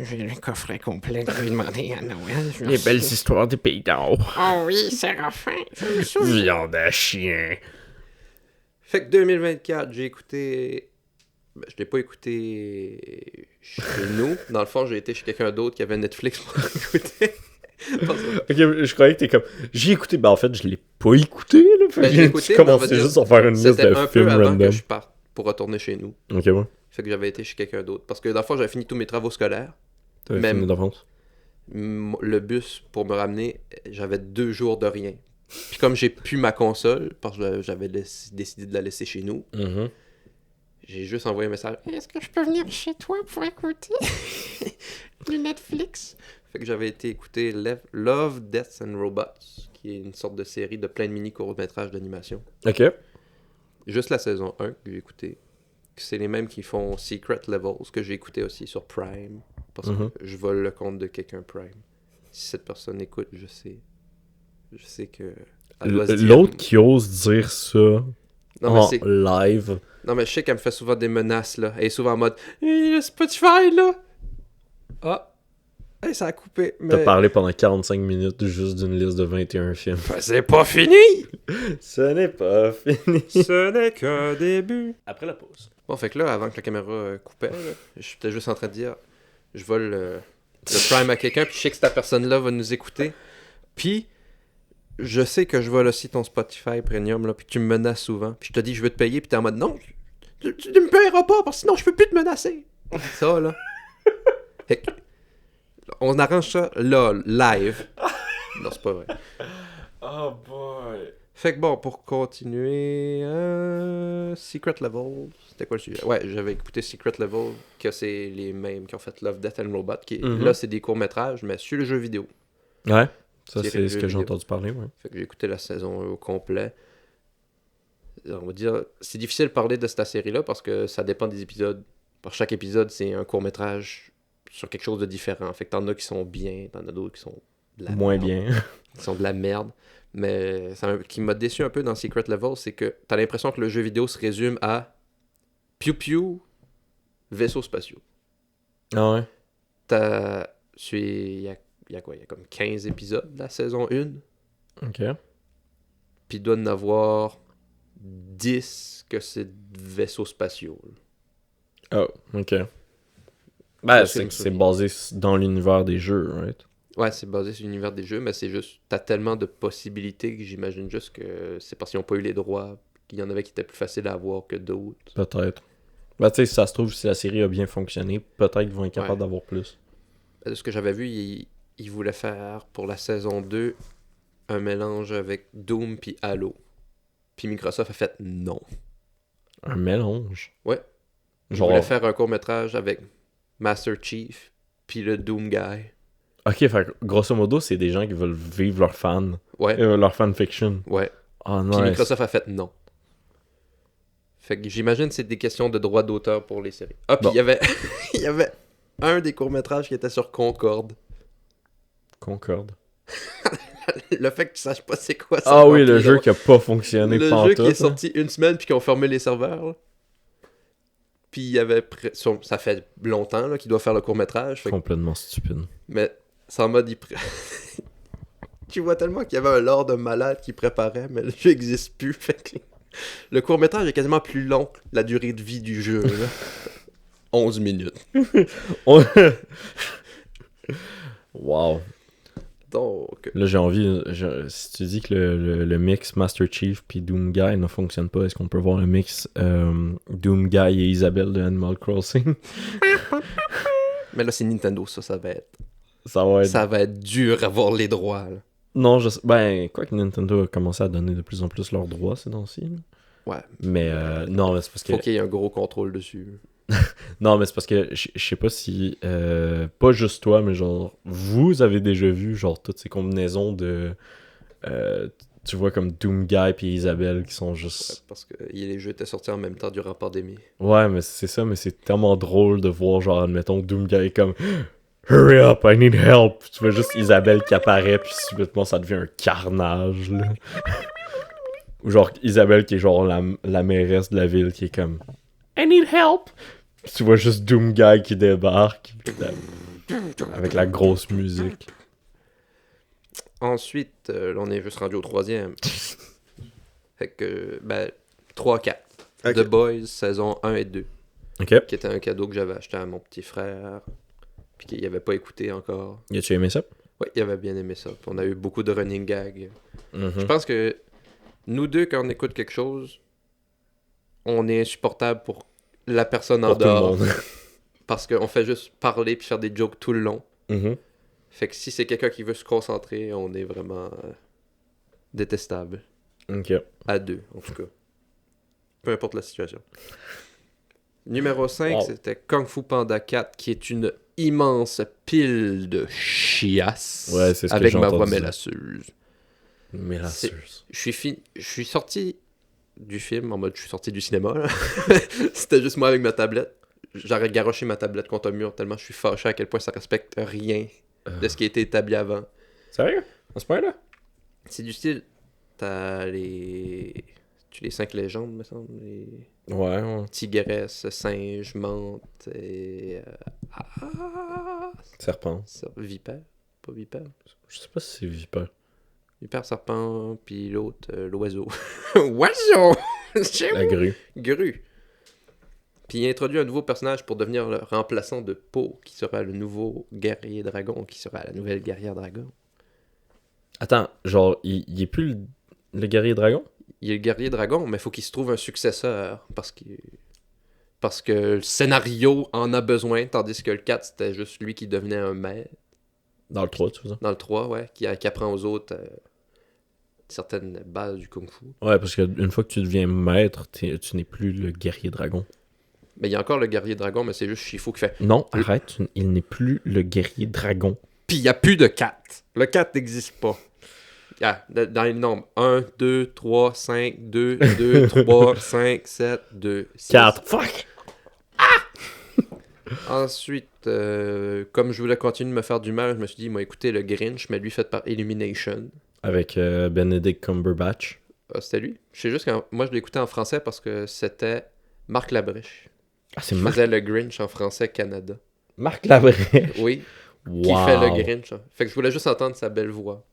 S3: J'ai le coffret complet que j'ai demandé à Noël.
S1: Les belles histoires des pays d'en haut.
S3: Oh oui, Séraphin, je me souviens.
S1: Viande à chien.
S2: Fait que 2024, j'ai écouté... Ben, je l'ai pas écouté chez nous. Dans le fond, j'ai été chez quelqu'un d'autre qui avait Netflix pour l'écouter.
S1: Ok, je croyais que t'es comme... J'ai écouté, ben en fait, je l'ai pas écouté, là. Fait
S2: Ben,
S1: que
S2: j'ai écouté,
S1: tu
S2: mais on va
S1: commençais
S2: dire,
S1: juste à faire une liste
S2: C'était
S1: de
S2: un peu
S1: films
S2: avant
S1: random.
S2: que je parte pour retourner chez nous.
S1: Ok, ouais.
S2: Fait que j'avais été chez quelqu'un d'autre. Parce que dans le fond, j'avais fini tous mes travaux scolaires.
S1: T'avais
S2: Même-
S1: fini d'avance.
S2: Le bus pour me ramener, j'avais 2 jours de rien. Puis comme j'ai plus ma console, parce que j'avais décidé de la laisser chez nous,
S1: Mhm.
S2: j'ai juste envoyé un message.
S3: Est-ce que je peux venir chez toi pour écouter du Netflix?
S2: Fait que j'avais été écouter Love, Death and Robots, qui est une sorte de série de plein de mini courts-métrages d'animation.
S1: Ok.
S2: Juste la saison 1 que j'ai écouté. C'est les mêmes qui font Secret Levels, que j'ai écouté aussi sur Prime. Parce
S1: Mhm.
S2: que je vole le compte de quelqu'un Prime. Si cette personne écoute, je sais que... elle doit se dire-
S1: L'autre qui ose dire ça
S2: Non, mais
S1: en
S2: c'est...
S1: live.
S2: Non, mais je sais qu'elle me fait souvent des menaces, là. Elle est souvent en mode « Hey, Spotify, là! » Ah! Hey, ça a coupé,
S1: T'as
S2: mais...
S1: parlé pendant 45 minutes juste d'une liste de 21 films.
S2: Ben, c'est pas fini!
S1: Ce n'est pas fini.
S3: Ce n'est qu'un début.
S1: Après la pause.
S2: Bon, fait que là, avant que la caméra coupait, là, j'étais juste en train de dire « Je vole le Prime à quelqu'un, puis je sais que cette personne-là va nous écouter. Puis, je sais que je vole aussi ton Spotify Premium, là, puis tu me menaces souvent. Puis je te dis « Je veux te payer », puis t'es en mode « Non, tu ne me payeras pas, parce que sinon je peux plus te menacer. » Ça, là. Fait que, on arrange ça, là, live. Non, c'est pas vrai.
S1: Oh boy.
S2: Fait que bon, pour continuer, Secret Level, c'était quoi le sujet? Ouais, j'avais écouté Secret Level, que c'est les mêmes qui ont fait Love, Death and Robot, là c'est des courts-métrages, mais sur le jeu vidéo.
S1: Ouais, ça
S2: Série
S1: c'est
S2: de
S1: ce
S2: jeux
S1: que j'ai
S2: vidéo.
S1: entendu parler, ouais.
S2: Fait que j'ai écouté la saison au complet. On va dire, c'est difficile de parler de cette série-là parce que ça dépend des épisodes. Par chaque épisode, c'est un court-métrage sur quelque chose de différent. Fait que t'en as qui sont bien, t'en as d'autres qui sont de la
S1: Moins
S2: merde.
S1: bien.
S2: Qui sont de la merde. Mais ce qui m'a déçu un peu dans Secret Level, c'est que t'as l'impression que le jeu vidéo se résume à piou-piou, vaisseaux spatiaux.
S1: Ah ouais?
S2: Il y a quoi? Il y a comme 15 épisodes de la saison 1.
S1: Ok.
S2: Puis il doit en avoir 10 que c'est vaisseaux spatiaux.
S1: Oh, ok. Ben,
S2: Ça,
S1: c'est
S2: me
S1: que c'est
S2: souviens.
S1: basé dans l'univers des jeux, right?
S2: Ouais, c'est basé sur l'univers des jeux, mais c'est juste, t'as tellement de possibilités que j'imagine juste que c'est parce qu'ils n'ont pas eu les droits, qu'il y en avait qui étaient plus faciles à avoir que d'autres.
S1: Peut-être. Ben, tu sais, si ça se trouve, si la série a bien fonctionné, peut-être qu'ils vont être capables
S2: Ouais.
S1: d'avoir plus.
S2: De ce que j'avais vu, ils voulaient faire pour la saison 2 un mélange avec Doom puis Halo. Puis Microsoft a fait non.
S1: Un mélange.
S2: Ouais. Ils
S1: Genre.
S2: voulaient faire un court-métrage avec Master Chief puis le Doom Guy.
S1: Ok, fait que, grosso modo, c'est des gens qui veulent vivre leurs fans.
S2: Ouais,
S1: Leur fanfiction.
S2: ouais.
S1: Ah,
S2: Puis
S1: nice.
S2: Microsoft a fait non. Fait que j'imagine que c'est des questions de droits d'auteur pour les séries. Ah, puis
S1: Bon.
S2: il y avait il y avait un des courts-métrages qui était sur Concorde.
S1: Concorde.
S2: Le fait que tu saches pas c'est quoi ça.
S1: Ah oui, le
S2: remplit
S1: jeu qui a pas fonctionné
S2: Le
S1: pantoute.
S2: jeu qui est
S1: hein.
S2: sorti une semaine puis qui ont fermé les serveurs. Là. Puis il y avait ça fait longtemps là, qu'il doit faire le court-métrage.
S1: Complètement stupide.
S2: Mais c'est en mode tu vois tellement qu'il y avait un lore de malade qui préparait, mais le jeu n'existe plus. Fait que le court-métrage est quasiment plus long que la durée de vie du jeu. Là. 11 minutes.
S1: Wow.
S2: Donc,
S1: Là, j'ai envie. Si tu dis que le mix Master Chief puis Doom Guy ne fonctionne pas, est-ce qu'on peut voir le mix Doom Guy et Isabelle de Animal Crossing?
S2: mais là, c'est Nintendo, ça va être.
S1: Ça va être.
S2: dur à avoir les droits. Là.
S1: Non, je sais. Ben, quoi que Nintendo a commencé à donner de plus en plus leurs droits ces temps-ci. là.
S2: Ouais.
S1: Mais non, mais c'est parce que.
S2: Faut qu'il y ait un gros contrôle dessus.
S1: Non, mais c'est parce que je sais pas si. Pas juste toi, mais genre. Vous avez déjà vu, genre, toutes ces combinaisons de. Tu vois, comme Doom Guy et Isabelle qui sont
S2: Ouais,
S1: juste.
S2: parce que les jeux étaient sortis en même temps durant la pandémie.
S1: Ouais, mais c'est ça, mais c'est tellement drôle de voir, genre, admettons, Doom Guy comme. Hurry up, I need help. Tu vois juste Isabelle qui apparaît, puis subitement ça devient un carnage, là. Ou genre Isabelle qui est genre la mairesse de la ville qui est comme I need help. Puis tu vois juste Doom Guy qui débarque. Avec la grosse musique.
S2: Ensuite, là, on est juste rendu au 3e. Fait que, 3-4.
S1: Ok.
S2: The Boys, saison 1 et 2.
S1: Ok.
S2: Qui était un cadeau que j'avais acheté à mon petit frère. Puis qu'il n'avait pas écouté encore.
S1: Y a-tu aimé ça?
S2: Ouais, il avait bien aimé ça. Puis on a eu beaucoup de running gags.
S1: Mhm.
S2: Je pense que nous deux, quand on écoute quelque chose, on est insupportable pour la personne en
S1: Pour tout le
S2: dehors.
S1: monde.
S2: Parce qu'on fait juste parler puis faire des jokes tout le long.
S1: Mhm.
S2: Fait que si c'est quelqu'un qui veut se concentrer, on est vraiment détestable.
S1: Ok.
S2: À deux, en tout cas. Peu importe la situation. Numéro 5,
S1: Wow.
S2: c'était Kung Fu Panda 4, qui est une immense pile de chiasse.
S1: Ouais, c'est ce que
S2: avec
S1: j'ai
S2: ma voix
S1: entendu.
S2: mélasseuse.
S1: Mélasseuse.
S2: Je suis sorti du film, en mode je suis sorti du cinéma. Là. C'était juste moi avec ma tablette. J'aurais garoché ma tablette contre un mur tellement je suis fâché à quel point ça respecte rien de ce qui a été établi avant.
S1: Sérieux? À ce point-là?
S2: C'est du style, t'as les 5 légendes, me semble. Les
S1: Ouais.
S2: tigresse, singe, menthe et...
S1: Serpent.
S2: vipère? Pas vipère?
S1: Je sais pas si c'est vipère.
S2: Vipère, serpent, puis l'autre, l'oiseau. Oiseau!
S1: La grue.
S2: Grue. Puis il introduit un nouveau personnage pour devenir le remplaçant de Po, qui sera le nouveau guerrier dragon, qui sera la nouvelle guerrière dragon.
S1: Attends, genre, il est plus le guerrier dragon?
S2: Il est le guerrier dragon, mais il faut qu'il se trouve un successeur, parce que le scénario en a besoin, tandis que le 4, c'était juste lui qui devenait un maître.
S1: Dans le 3, tu vois ça?
S2: Dans le 3, ouais, qui apprend aux autres certaines bases du kung-fu.
S1: Ouais, parce qu'une fois que tu deviens maître, tu n'es plus le guerrier dragon.
S2: Mais il y a encore le guerrier dragon, mais c'est juste Shifu qui fait.
S1: Non, arrête, il n'est plus le guerrier dragon.
S2: Puis il n'y a plus de 4. Le 4 n'existe pas. Ah, dans les nombres 1, 2, 3, 5, 2, 2, 3, 5, 7, 2, 6.
S1: 4. Fuck!
S2: Ensuite, comme je voulais continuer de me faire du mal, je me suis dit, moi, écoutez, le Grinch, mais lui fait par Illumination.
S1: Avec Benedict Cumberbatch.
S2: Ah, c'était lui. Je sais juste que moi, je l'ai écouté en français parce que c'était Marc Labrèche.
S1: Ah, c'est
S2: Qui
S1: Marc,
S2: faisait le Grinch en français Canada.
S1: Marc Labrèche.
S2: Oui,
S1: Wow.
S2: qui fait le Grinch. Fait que je voulais juste entendre sa belle voix.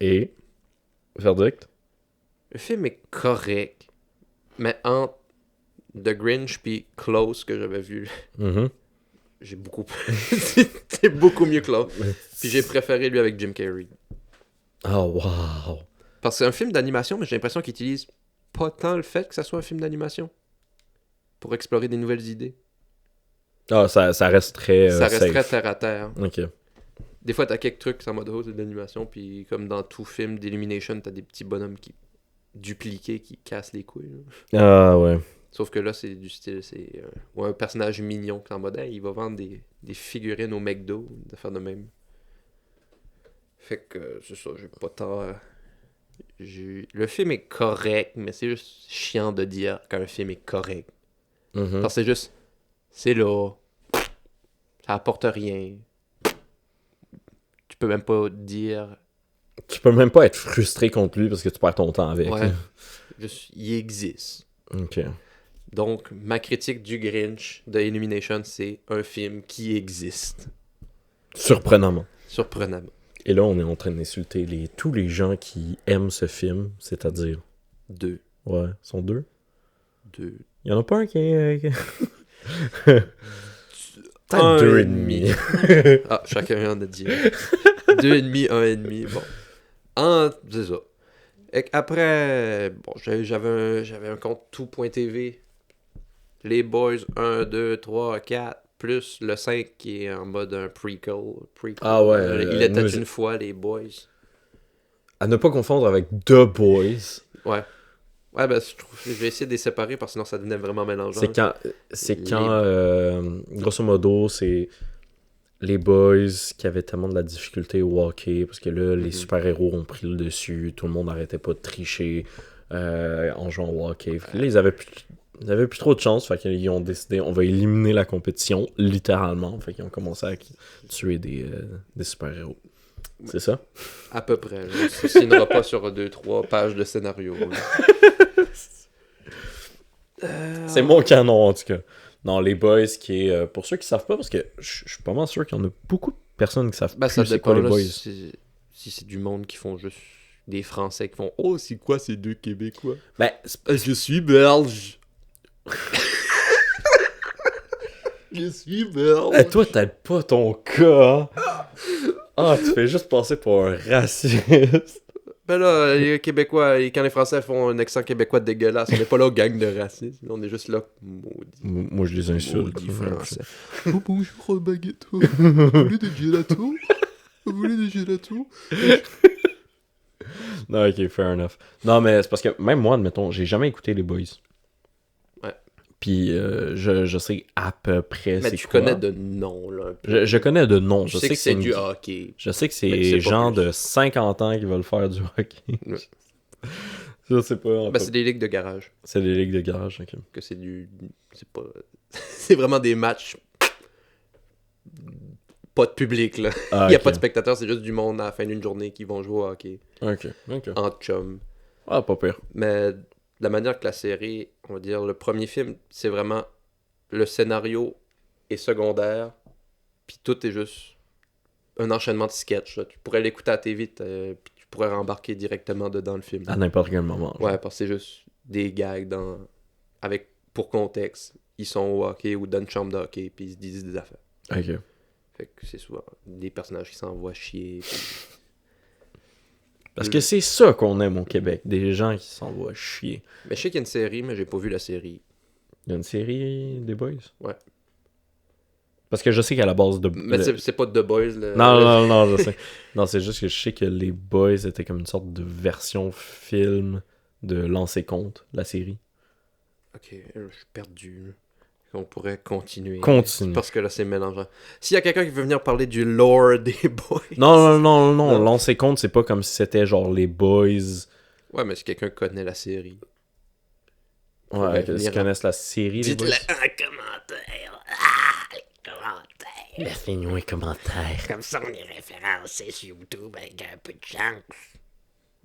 S1: Et verdict?
S2: Le film est correct, mais entre The Grinch puis Close que j'avais vu,
S1: Mhm.
S2: j'ai beaucoup... c'est beaucoup mieux que l'autre. Puis j'ai préféré lui avec Jim Carrey.
S1: Oh, wow.
S2: Parce que c'est un film d'animation, mais j'ai l'impression qu'il utilise pas tant le fait que ça soit un film d'animation pour explorer des nouvelles idées.
S1: Ah, ça reste très
S2: Ça reste
S1: safe.
S2: très terre à terre.
S1: Ok.
S2: Des fois, t'as quelques trucs en mode oh, c'est de l'animation, puis comme dans tout film d'Illumination, t'as des petits bonhommes qui dupliqués qui cassent les couilles. Là.
S1: Ah, ouais.
S2: Sauf que là, c'est du style, c'est ou un personnage mignon qui est en mode hey, il va vendre des figurines au McDo, de faire de même. Fait que c'est ça, j'ai pas tant. Le film est correct, mais c'est juste chiant de dire qu'un film est correct.
S1: Mhm.
S2: Parce que c'est juste, c'est là, ça apporte rien. Tu peux même pas dire,
S1: Tu peux même pas être frustré contre lui parce que tu perds ton temps avec.
S2: ouais, juste, il existe.
S1: Ok.
S2: Donc, ma critique du Grinch de Illumination, c'est un film qui existe.
S1: Surprenamment.
S2: Surprenamment.
S1: Et là, on est en train d'insulter tous les gens qui aiment ce film, c'est-à-dire...
S2: 2.
S1: Ouais, sont deux.
S2: 2.
S1: Il y en a pas un qui est... Peut-être
S2: Un
S1: deux
S2: et
S1: et demi.
S2: Ah, chacun en a dit. 2,5, 1,5. Bon. C'est ça. Et après, bon, j'avais un compte tout.tv. Les Boys 1, 2, 3, 4. Plus le 5 qui est en mode un prequel.
S1: Ah ouais.
S2: Il était
S1: nous-
S2: une fois, les Boys.
S1: À ne pas confondre avec The Boys.
S2: Ouais. Ouais, ben, je vais essayer de les séparer parce que sinon ça devenait vraiment mélangeant.
S1: C'est quand grosso modo, c'est les boys qui avaient tellement de la difficulté au hockey, parce que là, les super-héros ont pris le dessus, tout le monde n'arrêtait pas de tricher en jouant au hockey. Fait que là, ils avaient plus trop de chance, fait qu'ils ont décidé, on va éliminer la compétition, littéralement. Fait qu'ils ont commencé à tuer des super-héros. C'est ça?
S2: À peu près. On ne se signera pas sur 2-3 pages de scénario.
S1: C'est mon canon, en tout cas. Non, les boys, qui est... pour ceux qui savent pas, parce que je suis pas mal sûr qu'il y en a beaucoup de personnes qui savent
S2: Ben,
S1: plus
S2: ça
S1: c'est
S2: dépend,
S1: quoi les
S2: là,
S1: boys.
S2: si c'est du monde qui font juste des Français qui font « Oh, c'est quoi ces deux Québécois?
S1: Ben,
S2: Je suis belge! » Je suis belge!
S1: toi, t'aides pas ton cas, hein? Ah, tu fais juste passer pour un raciste.
S2: Ben là, les Québécois, quand les Français font un accent québécois dégueulasse, on n'est pas là gang de racisme. On est juste là, maudit.
S1: Moi, je les insulte.
S2: Maudit Français. Oh, bonjour, baguette. Vous voulez des gelato? Vous voulez des gelato?
S1: Non, ok, fair enough. Non, mais c'est parce que même moi, admettons, j'ai jamais écouté les boys.
S2: Ouais.
S1: Puis je sais à peu près
S2: Mais
S1: c'est
S2: tu
S1: quoi.
S2: connais de nom, là. Un peu.
S1: Je connais de nom.
S2: Je sais que c'est du hockey.
S1: Je sais que
S2: Mais
S1: c'est
S2: c'est pas
S1: gens
S2: plus.
S1: de 50 ans qui veulent faire du hockey.
S2: Ouais.
S1: Je sais pas. En
S2: Ben,
S1: fait.
S2: c'est des ligues de garage.
S1: C'est des ligues de garage, ok.
S2: Que c'est du. C'est pas. C'est vraiment des matchs. Pas de public, là.
S1: Ah,
S2: Il n'y a
S1: ok.
S2: pas de spectateurs, c'est juste du monde à la fin d'une journée qui vont jouer au hockey.
S1: Ok.
S2: En chum.
S1: Ah, pas pire.
S2: Mais de la manière que la série, on va dire, le premier film, c'est vraiment. Le scénario est secondaire. Puis tout est juste un enchaînement de sketchs. Là. Tu pourrais l'écouter à la TV, puis tu pourrais rembarquer directement dedans le film.
S1: À n'importe quel moment. genre.
S2: Ouais, parce que c'est juste des gags avec pour contexte. Ils sont au hockey ou dans une chambre de hockey, puis ils se disent des affaires.
S1: Ok.
S2: Fait que c'est souvent des personnages qui s'envoient chier. Puis...
S1: Parce que c'est ça qu'on aime au Québec. Des gens qui s'envoient chier.
S2: Mais je sais qu'il y a une série, mais j'ai pas vu la série.
S1: Il y a une série des boys.
S2: Ouais.
S1: Parce que je sais qu'à la base de...
S2: Mais c'est pas The Boys, là.
S1: Non, je sais. Non, c'est juste que je sais que les Boys étaient comme une sorte de version film de Lancer Compte, la série.
S2: Ok, je suis perdu. On pourrait continuer.
S1: Continue.
S2: Parce que là, c'est mélangeant. S'il y a quelqu'un qui veut venir parler du lore des Boys...
S1: Non.
S2: Non.
S1: Lancer Compte, c'est pas comme si c'était genre les Boys.
S2: Ouais, mais si quelqu'un connaît la série...
S1: Ouais,
S2: venir
S1: qui connaissent la série, les Boys.
S2: Dites-le en commentaire. Les commentaires.
S1: Laissez-nous un commentaire.
S4: Comme ça, on est référencé sur YouTube avec un peu de chance.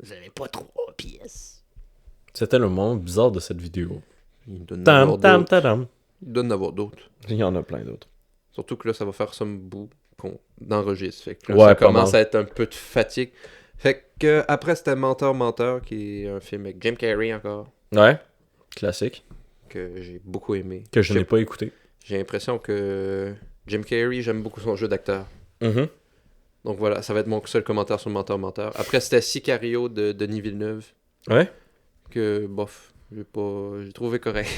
S4: Vous avez pas 3 pièces.
S1: C'était le moment bizarre de cette vidéo.
S2: Il doit en avoir d'autres.
S1: Tam.
S2: Il doit en avoir d'autres.
S1: Il y en a plein d'autres.
S2: Surtout que là, ça va faire ça un bout qu'on enregistre. Fait que là,
S1: Ouais,
S2: ça
S1: pas
S2: commence
S1: mal.
S2: à être un peu de fatigue. Fait que après, c'était Menteur, qui est un film avec Jim Carrey encore,
S1: Ouais, classique.
S2: que j'ai beaucoup aimé.
S1: Que je n'ai pas écouté.
S2: J'ai l'impression que Jim Carrey, j'aime beaucoup son jeu d'acteur. Donc voilà, ça va être mon seul commentaire sur Menteur. Après, c'était Sicario de Denis Villeneuve,
S1: Ouais.
S2: que bof, j'ai trouvé correct.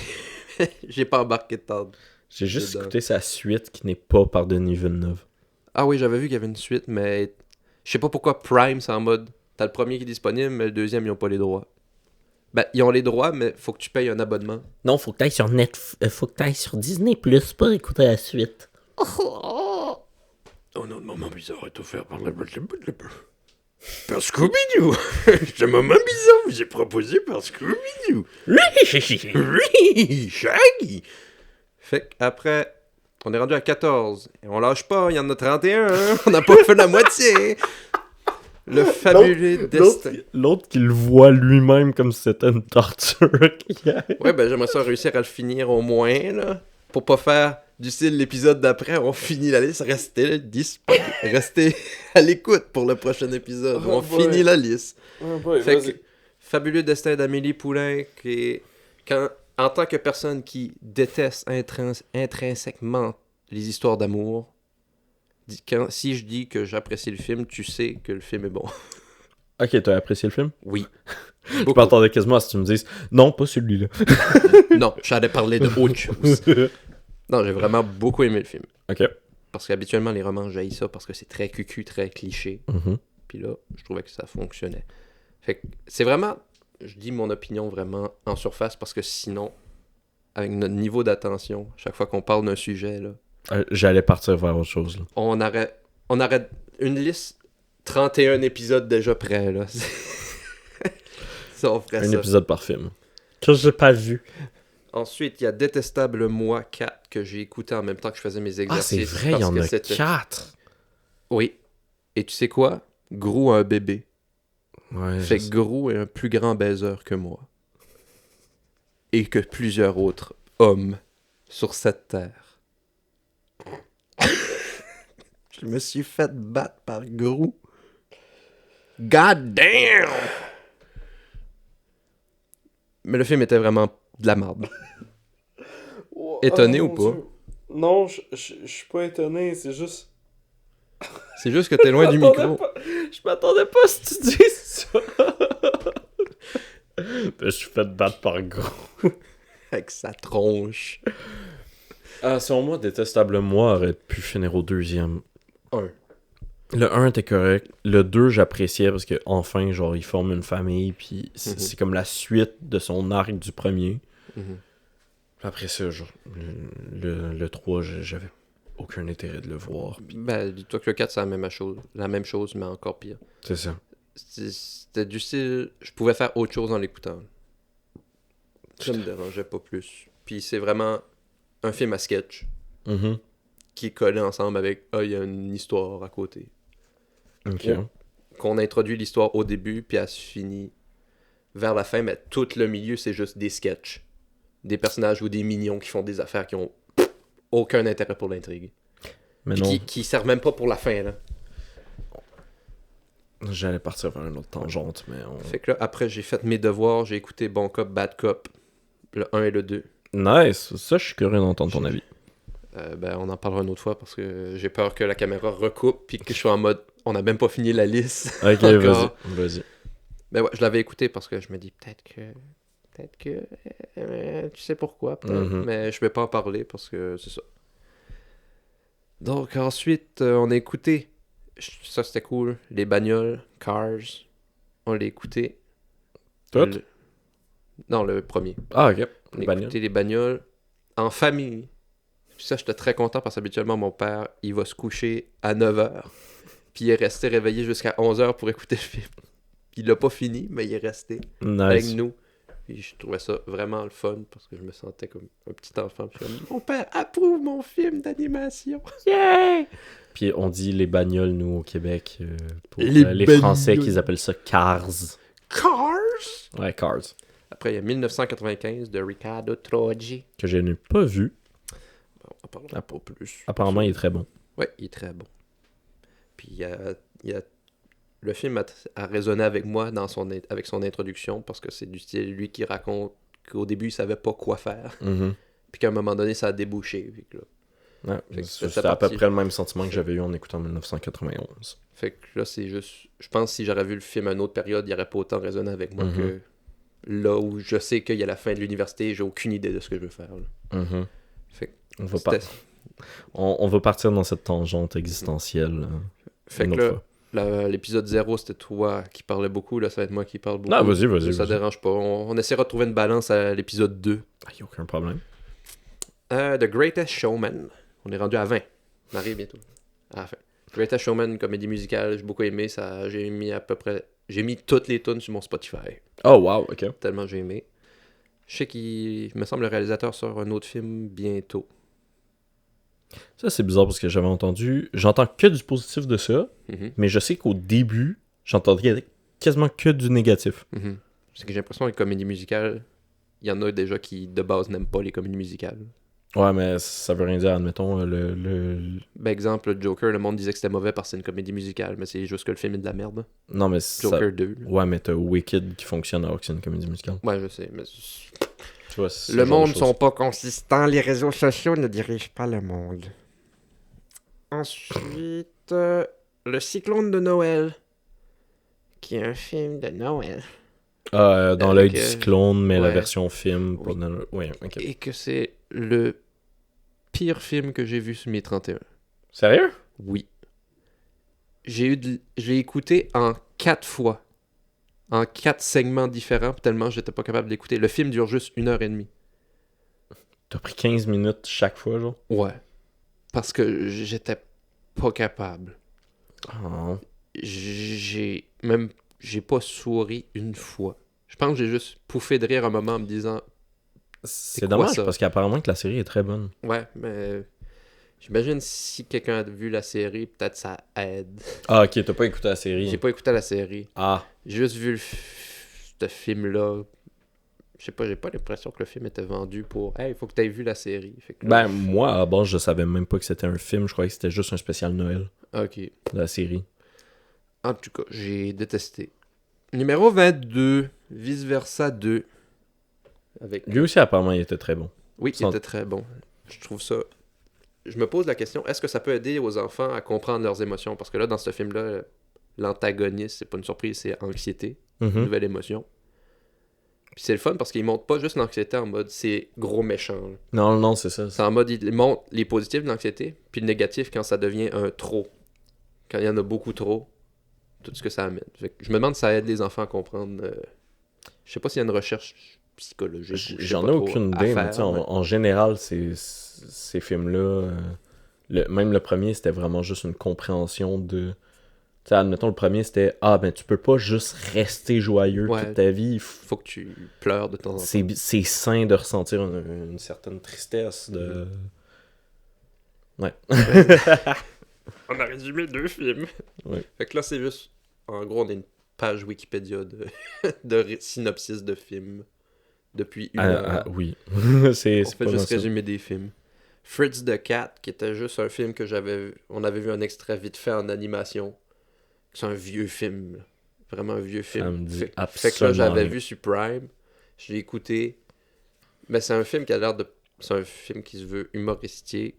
S2: J'ai pas embarqué de temps.
S1: J'ai juste
S2: Dedans.
S1: écouté sa suite qui n'est pas par Denis Villeneuve.
S2: Ah oui, j'avais vu qu'il y avait une suite, mais je sais pas pourquoi Prime, c'est en mode, t'as le premier qui est disponible, mais le deuxième, ils ont pas les droits. Ben, ils ont les droits, mais faut que tu payes un abonnement.
S4: Non, faut que t'ailles sur faut que t'ailles sur Disney Plus pour écouter la suite.
S3: Oh non, moment bizarre est offert par par Scooby-Doo. Ce moment bizarre vous est proposé par Scooby-Doo. Oui, Shaggy.
S2: Fait qu'après, on est rendu à 14. Et on lâche pas, il y en a 31. Hein? On n'a pas fait la moitié. Le fabuleux destin.
S1: L'autre qui le voit lui-même comme si c'était une torture.
S2: Ouais, ben j'aimerais ça réussir à le finir au moins, là. Pour pas faire du style l'épisode d'après, on finit la liste. Restez à l'écoute pour le prochain épisode.
S1: Oh
S2: on
S1: boy.
S2: finit la liste. Fait
S1: Vas-y.
S2: que, fabuleux destin d'Amélie Poulain, qui est, en tant que personne qui déteste intrinsèquement les histoires d'amour, si je dis que j'apprécie le film, tu sais que le film est bon.
S1: Ok, t'as apprécié le film?
S2: Oui.
S1: Je m'attendais quasiment à ce que tu me dises non, pas celui-là.
S2: Non, j'allais parler de autre chose. Non, j'ai vraiment beaucoup aimé le film.
S1: Ok.
S2: Parce qu'habituellement, les romans, j'haïs ça parce que c'est très cucu, très cliché.
S1: Mhm.
S2: Puis là, je trouvais que ça fonctionnait. Fait que c'est vraiment, je dis mon opinion vraiment en surface parce que sinon, avec notre niveau d'attention, chaque fois qu'on parle d'un sujet, là,
S1: J'allais partir vers autre chose. Là.
S2: on aurait une liste, 31 épisodes déjà prêts, là. Ça, on ferait
S1: Un
S2: ça.
S1: épisode par film.
S4: Que j'ai pas vu.
S2: Ensuite, il y a Détestable Moi 4 que j'ai écouté en même temps que je faisais mes
S1: Ah, c'est
S2: exercices.
S1: vrai, il y
S2: parce
S1: en
S2: que
S1: a
S2: c'était-
S1: 4.
S2: Oui. Et tu sais quoi? Gros a un bébé.
S1: Ouais,
S2: Fait
S1: je
S2: que Gros est un plus grand baiser que moi. Et que plusieurs autres hommes sur cette terre. Je me suis fait battre par Gros. God damn! Mais le film était vraiment de la merde. Étonné ou pas?
S1: Non, je suis pas étonné, c'est juste...
S2: C'est juste que t'es loin du micro.
S1: Je m'attendais pas à ce que tu dises ça. Je suis fait battre par gros.
S2: Avec sa tronche.
S1: Ah, selon moi, Détestable Moi aurait pu finir au deuxième.
S2: Un.
S1: Le 1 était correct. Le 2, j'appréciais parce que enfin, genre, il forme une famille, puis c'est
S2: Mhm.
S1: c'est comme la suite de son arc du premier.
S2: Mhm.
S1: Après ça, genre, le 3, j'avais aucun intérêt de le voir.
S2: Ben, dis-toi que le 4, c'est la même chose, mais encore pire.
S1: C'est ça.
S2: C'était du style, je pouvais faire autre chose en l'écoutant. Ça me dérangeait pas plus. Puis c'est vraiment un film à sketch
S1: Mhm.
S2: qui est collé ensemble avec il y a une histoire à côté.
S1: Ok.
S2: Ouais. Qu'on introduit l'histoire au début, puis elle se finit vers la fin, mais tout le milieu, c'est juste des sketchs. Des personnages ou des mignons qui font des affaires qui ont aucun intérêt pour l'intrigue.
S1: Mais
S2: Puis
S1: non,
S2: qui servent même pas pour la fin, là.
S1: j'allais partir vers une autre tangente, mais on...
S2: Fait que là, après, j'ai fait mes devoirs, j'ai écouté Bon Cop, Bad Cop, le 1 et le 2.
S1: Nice! Ça, je suis curieux d'entendre ton avis.
S2: Ben, on en parlera une autre fois parce que j'ai peur que la caméra recoupe puis que je sois en mode on n'a même pas fini la liste.
S1: Ok,
S2: Encore.
S1: vas-y.
S2: Ben ouais, je l'avais écouté parce que je me dis peut-être que tu sais pourquoi peut-être,
S1: Mhm.
S2: mais je vais pas en parler parce que c'est ça. Donc ensuite, on a écouté, ça c'était cool, les bagnoles, Cars, on l'a écouté.
S1: Tout?
S2: Non, le premier.
S1: Ah, ok.
S2: On a
S1: Bagnole.
S2: écouté les bagnoles en famille. Puis ça, j'étais très content parce qu'habituellement, mon père, il va se coucher à 9h. Puis il est resté réveillé jusqu'à 11h pour écouter le film. Il l'a pas fini, mais il est resté avec
S1: Nice.
S2: nous. Puis je trouvais ça vraiment le fun parce que je me sentais comme un petit enfant. Puis je suis comme, mon père approuve mon film d'animation. Yeah!
S1: Puis on dit les bagnoles, nous, au Québec, pour
S2: Les
S1: les
S2: bagnoles.
S1: Français qu'ils appellent ça Cars.
S2: Cars!
S1: Ouais, Cars.
S2: Après, il y a 1995 de Riccardo Trogi.
S1: Que je n'ai pas vu.
S2: Bon, on parlera pas plus.
S1: Apparemment, il est très bon.
S2: Ouais, il est très bon. Puis le film a résonné avec moi avec son introduction parce que c'est du style lui qui raconte qu'au début il savait pas quoi faire.
S1: Mhm.
S2: Puis qu'à un moment donné ça a débouché. Puis que là,
S1: Ouais,
S2: Fait que
S1: c'était
S2: c'était
S1: à peu
S2: parti.
S1: près le même sentiment que j'avais eu en écoutant 1991.
S2: fait que là c'est juste. Je pense que si j'aurais vu le film à une autre période, il aurait pas autant résonné avec moi
S1: Mhm.
S2: que là où je sais qu'il y a la fin de l'université, j'ai aucune idée de ce que je veux faire. Là.
S1: Mhm.
S2: Fait que
S1: On, va
S2: c'était-
S1: on va partir dans cette tangente existentielle.
S2: Fait
S1: une
S2: que
S1: autre
S2: là,
S1: fois.
S2: l'épisode 0, c'était toi qui parlais beaucoup. Là, ça va être moi qui parle beaucoup.
S1: Ah, vas-y, vas-y.
S2: Ça
S1: vas-y.
S2: dérange pas. On essaiera de trouver une balance à l'épisode 2.
S1: Ah, y a aucun problème.
S2: The Greatest Showman. On est rendu à 20. On arrive bientôt. À la fin. Greatest Showman, comédie musicale, j'ai beaucoup aimé. J'ai mis à peu près. J'ai mis toutes les tunes sur mon Spotify.
S1: Oh, wow, ok.
S2: Tellement j'ai aimé. Je sais qu'il me semble le réalisateur sort un autre film bientôt.
S1: Ça, c'est bizarre parce que j'entends que du positif de ça,
S2: Mhm,
S1: mais je sais qu'au début, j'entendais quasiment que du négatif.
S2: mhm. C'est que j'ai l'impression que les comédies musicales, il y en a déjà qui de base n'aiment pas les comédies musicales.
S1: Ouais, mais ça veut rien dire, admettons,
S2: Par exemple, le Joker, le monde disait que c'était mauvais parce que c'est une comédie musicale, mais c'est juste que le film est de la merde.
S1: Non, mais ça...
S2: Joker 2. là.
S1: Ouais, mais t'as Wicked qui fonctionne alors que c'est une comédie musicale.
S2: Ouais, je sais, mais
S1: Tu vois, c'est ce
S2: le
S1: genre de
S2: monde
S1: choses.
S2: sont pas consistants, les réseaux sociaux ne dirigent pas le monde. Ensuite, le Cyclone de Noël, qui est un film de Noël.
S1: Dans
S2: Avec,
S1: l'œil du cyclone, mais la
S2: ouais.
S1: version film.
S2: Oui.
S1: Ouais, ok.
S2: Et que c'est le pire film que j'ai vu sur mes 31.
S1: Sérieux?
S2: Oui. Je l'ai écouté en 4 fois. En 4 segments différents, tellement j'étais pas capable d'écouter. Le film dure juste 1h30.
S1: T'as pris 15 minutes chaque fois, genre?
S2: Ouais. Parce que j'étais pas capable.
S1: Ah.
S2: J'ai pas souri une fois. Je pense que j'ai juste pouffé de rire un moment en me disant
S1: C'est
S2: quoi,
S1: dommage
S2: ça?
S1: parce qu'apparemment que la série est très bonne.
S2: ouais, mais j'imagine si quelqu'un a vu la série, peut-être ça aide.
S1: Ah, ok, t'as pas écouté la série.
S2: J'ai pas écouté la série.
S1: Ah,
S2: J'ai juste vu ce film-là. Je sais pas, j'ai pas l'impression que le film était vendu pour hey, il faut que t'aies vu la série. Fait que là,
S1: ben moi, à la base, je savais même pas que c'était un film. Je croyais que c'était juste un spécial Noël
S2: ok.
S1: de la série.
S2: En tout cas, j'ai détesté. Numéro 22, Vice Versa 2. Avec...
S1: Lui aussi, apparemment, il était très bon.
S2: Oui, il
S1: Sans-
S2: était très bon. Je trouve ça. Je me pose la question, est-ce que ça peut aider aux enfants à comprendre leurs émotions? Parce que là, dans ce film-là, l'antagoniste, c'est pas une surprise, c'est anxiété, une
S1: Mhm.
S2: nouvelle émotion. Puis c'est le fun parce qu'il montre pas juste l'anxiété en mode c'est gros méchant. Là.
S1: Non, non, c'est ça.
S2: C'est en mode il montre les positifs de l'anxiété, puis le négatif quand ça devient un trop. Quand il y en a beaucoup trop, tout ce que ça amène. Fait que je me demande si ça aide les enfants à comprendre. Je sais pas s'il y a une recherche psychologique. ou je sais
S1: J'en
S2: pas
S1: ai
S2: trop
S1: aucune
S2: à
S1: idée, mais
S2: faire,
S1: tu sais, en général, ces films-là, même le premier, c'était vraiment juste une compréhension de... Tu sais, admettons, le premier, c'était « Ah, ben, tu peux pas juste rester joyeux
S2: Ouais.
S1: toute ta vie.
S2: Faut que tu pleures de temps en temps.
S1: C'est sain de ressentir une certaine tristesse, de... Ouais.
S2: On a résumé 2 films.
S1: Ouais.
S2: Fait que là, c'est juste. En gros, on a une page Wikipédia de synopsis de films depuis une heure.
S1: Oui. c'est
S2: On fait
S1: pas
S2: juste
S1: mal ça.
S2: résumer des films. Fritz the Cat, qui était juste un film que on avait vu un extrait vite fait en animation. C'est un vieux film. Là. Vraiment un vieux film.
S1: Ça me dit
S2: fait que là,
S1: absolument
S2: j'avais
S1: rien.
S2: vu sur Prime. Je l'ai écouté. Mais c'est un film qui a l'air de. C'est un film qui se veut humoristique.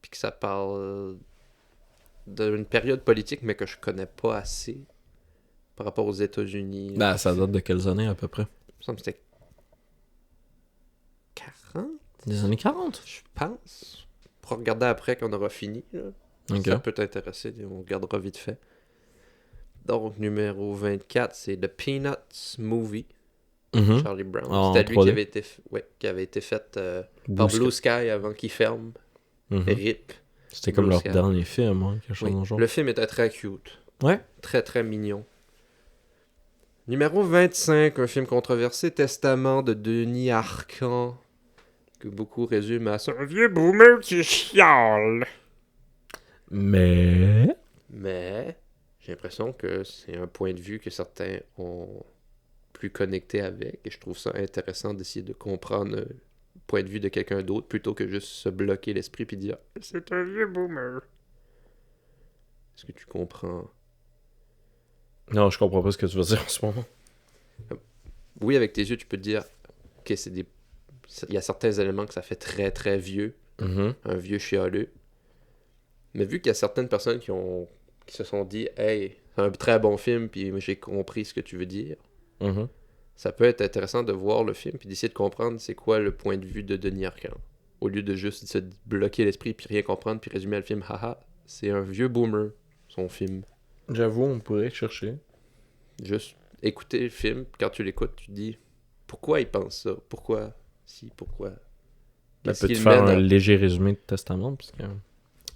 S2: Puis que ça parle d'une période politique, mais que je connais pas assez par rapport aux États-Unis.
S1: Ben, ça date de quelles années, à peu près?
S2: Il me semble que c'était 40,
S1: Des années 40?
S2: je pense. pourras regarder après quand on aura fini. Là.
S1: Ok.
S2: Ça peut t'intéresser, on regardera vite fait. Donc, numéro 24, c'est The Peanuts Movie,
S1: Mhm.
S2: Charlie Brown.
S1: En
S2: C'était lui
S1: 3D.
S2: qui avait été fait
S1: Blue
S2: par
S1: Sky.
S2: Blue Sky avant qu'il ferme.
S1: Mhm.
S2: RIP.
S1: C'était comme
S2: Blue
S1: leur
S2: Sky.
S1: dernier film, hein, quelque chose
S2: Oui.
S1: dans le genre.
S2: Le film était très cute.
S1: Ouais.
S2: Très, très mignon. Numéro 25, un film controversé, Testament de Denis Arcand, que beaucoup résument à ça.
S3: Un vieux boomer qui chiale.
S1: Mais...
S2: Mais j'ai l'impression que c'est un point de vue que certains ont plus connecté avec. Et je trouve ça intéressant d'essayer de comprendre le point de vue de quelqu'un d'autre plutôt que juste se bloquer l'esprit puis dire
S3: C'est un vieux boomer.
S2: est-ce que tu comprends?
S1: Non, je comprends pas ce que tu veux dire en ce moment.
S2: Oui, avec tes yeux, tu peux te dire que c'est des. Il y a certains éléments que ça fait très très vieux,
S1: Mhm.
S2: un vieux chialeux. Mais vu qu'il y a certaines personnes qui se sont dit hey, c'est un très bon film, puis j'ai compris ce que tu veux dire.
S1: Mhm.
S2: Ça peut être intéressant de voir le film puis d'essayer de comprendre c'est quoi le point de vue de Denis Arcand. Au lieu de juste se bloquer l'esprit puis rien comprendre puis résumer le film, haha, c'est un vieux boomer, son film.
S1: J'avoue, on pourrait chercher.
S2: Juste écouter le film, puis quand tu l'écoutes, tu te dis pourquoi il pense ça, pourquoi si, pourquoi.
S1: Ben,
S2: Qu'est-ce
S1: peux-tu
S2: qui le
S1: faire
S2: mène
S1: un
S2: à-
S1: léger résumé de Testament? Parce que...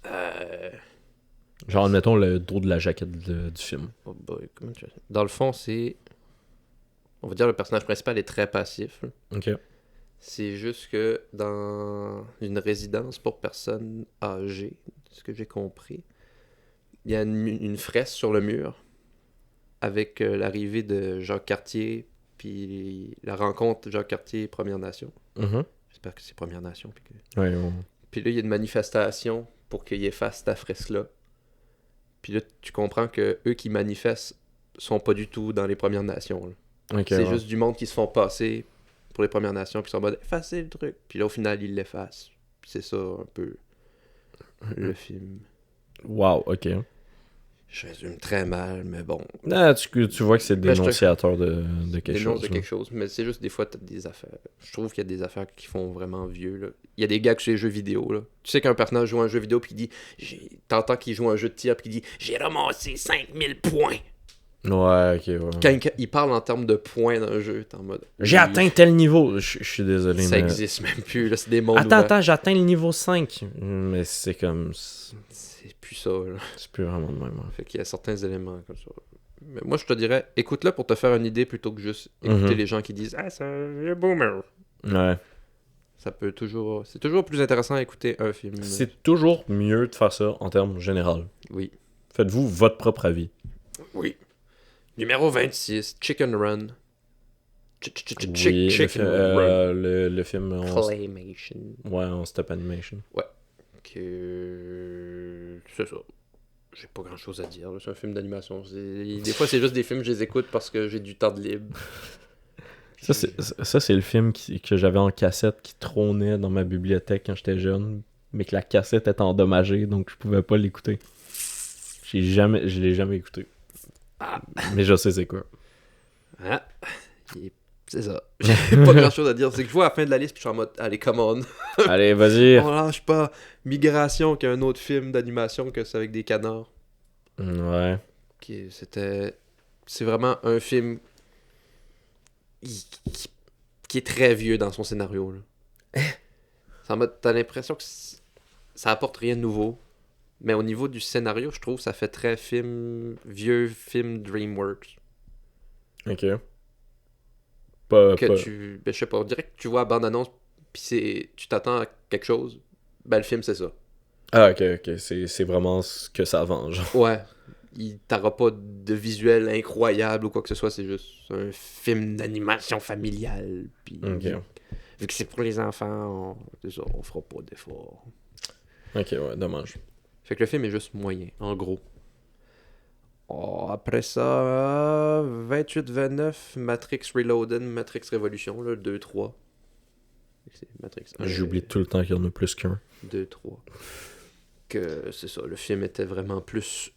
S2: Euh,
S1: Genre, admettons le dos de la jaquette du film.
S2: oh boy, dans le fond, c'est. On va dire le personnage principal est très passif. Là.
S1: Ok.
S2: C'est juste que dans une résidence pour personnes âgées, ce que j'ai compris, il y a une fresque sur le mur avec l'arrivée de Jacques Cartier, puis la rencontre de Jacques Cartier et Première Nation.
S1: Mhm.
S2: J'espère que c'est Première Nation.
S1: Ouais,
S2: Puis là, il y a une manifestation pour qu'ils effacent ta fresque-là. Puis là, tu comprends que eux qui manifestent sont pas du tout dans les Premières Nations. Là.
S1: Ok,
S2: C'est
S1: ouais.
S2: juste du monde qui se font passer pour les Premières Nations, puis ils sont en mode effacer le truc. Puis là, au final, ils l'effacent. Puis c'est ça un peu le film.
S1: Wow, ok.
S2: Je résume très mal, mais bon.
S1: Ah, tu vois que c'est
S2: Ben, je te-
S1: dénonciateur de quelque
S2: Dénonce
S1: chose.
S2: de
S1: là.
S2: quelque chose, mais c'est juste des fois, t'as des affaires. Je trouve qu'il y a des affaires qui font vraiment vieux. Là. Il y a des gars sur les jeux vidéo. Là. Tu sais qu'un personnage joue à un jeu vidéo, puis il dit t'entends qu'il joue à un jeu de tir, puis il dit
S4: J'ai ramassé 5000 points.
S1: Ouais, ok, ouais.
S2: quand il parle en termes de points dans un jeu, t'es en mode.
S1: J'ai
S2: oui,
S1: atteint tel niveau. Je suis désolé,
S2: Ça
S1: mais...
S2: existe même plus, là, c'est des mondes
S1: Attends,
S2: ouverts.
S1: attends, j'ai atteint le niveau 5. Mais c'est comme...
S2: C'est plus ça, là.
S1: C'est plus vraiment de même. hein.
S2: Fait qu'il y a certains éléments comme ça. Mais moi, je te dirais, écoute-le pour te faire une idée plutôt que juste écouter
S1: Mhm.
S2: les gens qui disent Ah,
S3: C'est un vieux boomer.
S1: Ouais.
S2: ça peut toujours. C'est toujours plus intéressant à écouter un film.
S1: C'est toujours mieux de faire ça en termes général.
S2: Oui.
S1: Faites-vous votre propre avis.
S2: Oui. Numéro 26, Chicken Run.
S1: Oui,
S2: Chicken Run.
S1: le film
S2: Claymation.
S1: ouais, en stop animation.
S2: C'est ça. J'ai pas grand chose à dire. là. C'est un film d'animation. Des fois, c'est juste des films, je les écoute parce que j'ai du temps de libre.
S1: Ça, c'est le film que j'avais en cassette qui trônait dans ma bibliothèque quand j'étais jeune, mais que la cassette est endommagée, donc je pouvais pas l'écouter. Je l'ai jamais écouté. Mais je sais c'est quoi.
S2: Ah, c'est ça. J'ai pas grand chose à dire. C'est que je vois à la fin de la liste puis je suis en mode allez, come on.
S1: Allez, vas-y.
S2: On lâche pas. Migration, qui est un autre film d'animation que c'est avec des canards.
S1: Ouais.
S2: C'est vraiment un film qui est très vieux dans son scénario. Là. T'as l'impression que ça apporte rien de nouveau. Mais au niveau du scénario, je trouve que ça fait très vieux film DreamWorks.
S1: Ok. Pas.
S2: Je sais pas, on dirait que tu vois la bande-annonce puis tu t'attends à quelque chose. Ben le film c'est ça.
S1: Ah, ok. C'est vraiment ce que ça vend, genre.
S2: Ouais. T'auras pas de visuel incroyable ou quoi que ce soit, c'est juste un film d'animation familiale. Puis,
S1: Ok.
S2: vu que c'est pour les enfants, on fera pas d'effort.
S1: Ok, ouais, dommage.
S2: Fait que le film est juste moyen, en gros. Après ça, 28-29, Matrix Reloaded, Matrix Revolution, là, 2-3. C'est Matrix 1,
S1: J'oublie tout le temps qu'il y en a plus qu'un.
S2: 2-3. Que c'est ça, le film était vraiment plus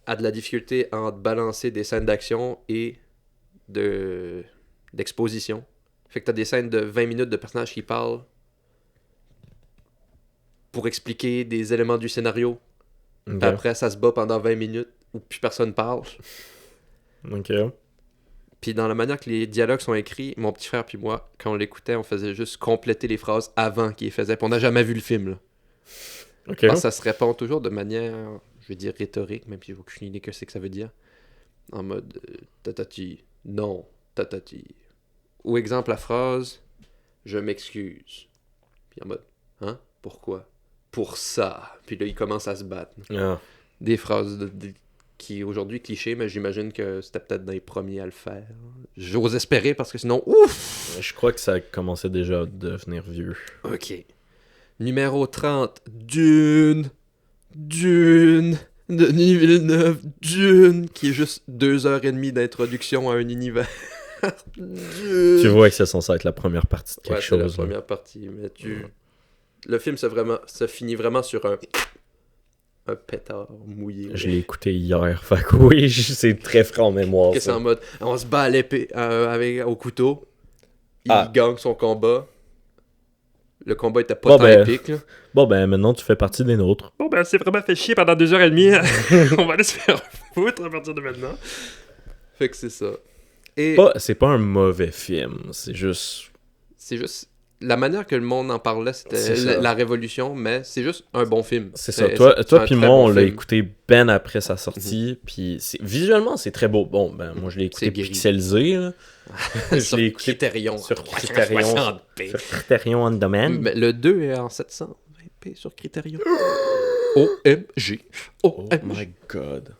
S2: à de la difficulté entre balancer des scènes d'action et d'exposition. Fait que t'as des scènes de 20 minutes de personnages qui parlent. pour expliquer des éléments du scénario.
S1: Ok.
S2: Puis après, ça se bat pendant 20 minutes où plus personne parle.
S1: Ok.
S2: Puis dans la manière que les dialogues sont écrits, mon petit frère puis moi, quand on l'écoutait, on faisait juste compléter les phrases avant qu'il les faisait. Puis on n'a jamais vu le film, là.
S1: Ok.
S2: Parce que ça se répond toujours de manière, je vais dire rhétorique, même si j'ai aucune idée que c'est que ça veut dire. En mode tatati, non, tatati. Ou exemple la phrase, je m'excuse. Puis en mode, hein, pourquoi? Pour ça. Puis là, il commence à se battre.
S1: Ah.
S2: Des phrases qui aujourd'hui clichés, mais j'imagine que c'était peut-être dans les premiers à le faire. J'ose espérer parce que sinon, ouf!
S1: Je crois que ça commençait déjà à devenir vieux.
S2: Ok. Numéro 30, Dune. Dune. Denis Villeneuve, Dune. Qui est juste 2h30 d'introduction à un univers. Dune.
S1: Tu vois que c'est censé être la première partie de quelque
S2: Ouais, c'est la
S1: chose. là.
S2: première partie. Mais le film se finit vraiment sur un pétard mouillé.
S1: Je l'ai écouté hier. Fait que oui, c'est très frais en mémoire.
S2: Que c'est
S1: ça.
S2: en mode, on se bat à l'épée au couteau. Il
S1: Ah.
S2: gagne son combat. Le combat était pas
S1: Bon,
S2: tant
S1: ben,
S2: épique. Là.
S1: Bon, ben maintenant, tu fais partie des nôtres.
S3: Bon, ben, c'est vraiment fait chier pendant 2h30. On va aller se faire foutre à partir de maintenant.
S2: Fait que c'est ça. Et
S1: C'est pas un mauvais film. C'est juste.
S2: c'est juste la manière que le monde en parlait, c'était
S1: C'est ça.
S2: la révolution, mais c'est juste un bon film.
S1: C'est ça. Toi
S2: c'est un
S1: puis
S2: très
S1: moi,
S2: bon
S1: on l'a
S2: film.
S1: écouté ben après sa sortie. Puis visuellement, c'est très beau. Bon, ben moi, je l'ai écouté
S2: C'est gris.
S1: pixelisé. Là. Je
S2: Sur
S1: l'ai écouté
S2: Criterion.
S1: sur Criterion.
S4: 360p.
S1: Sur Criterion on Demand.
S2: Mais le 2 est en 720p sur Criterion. OMG.
S1: Oh
S2: OMG.
S1: my god.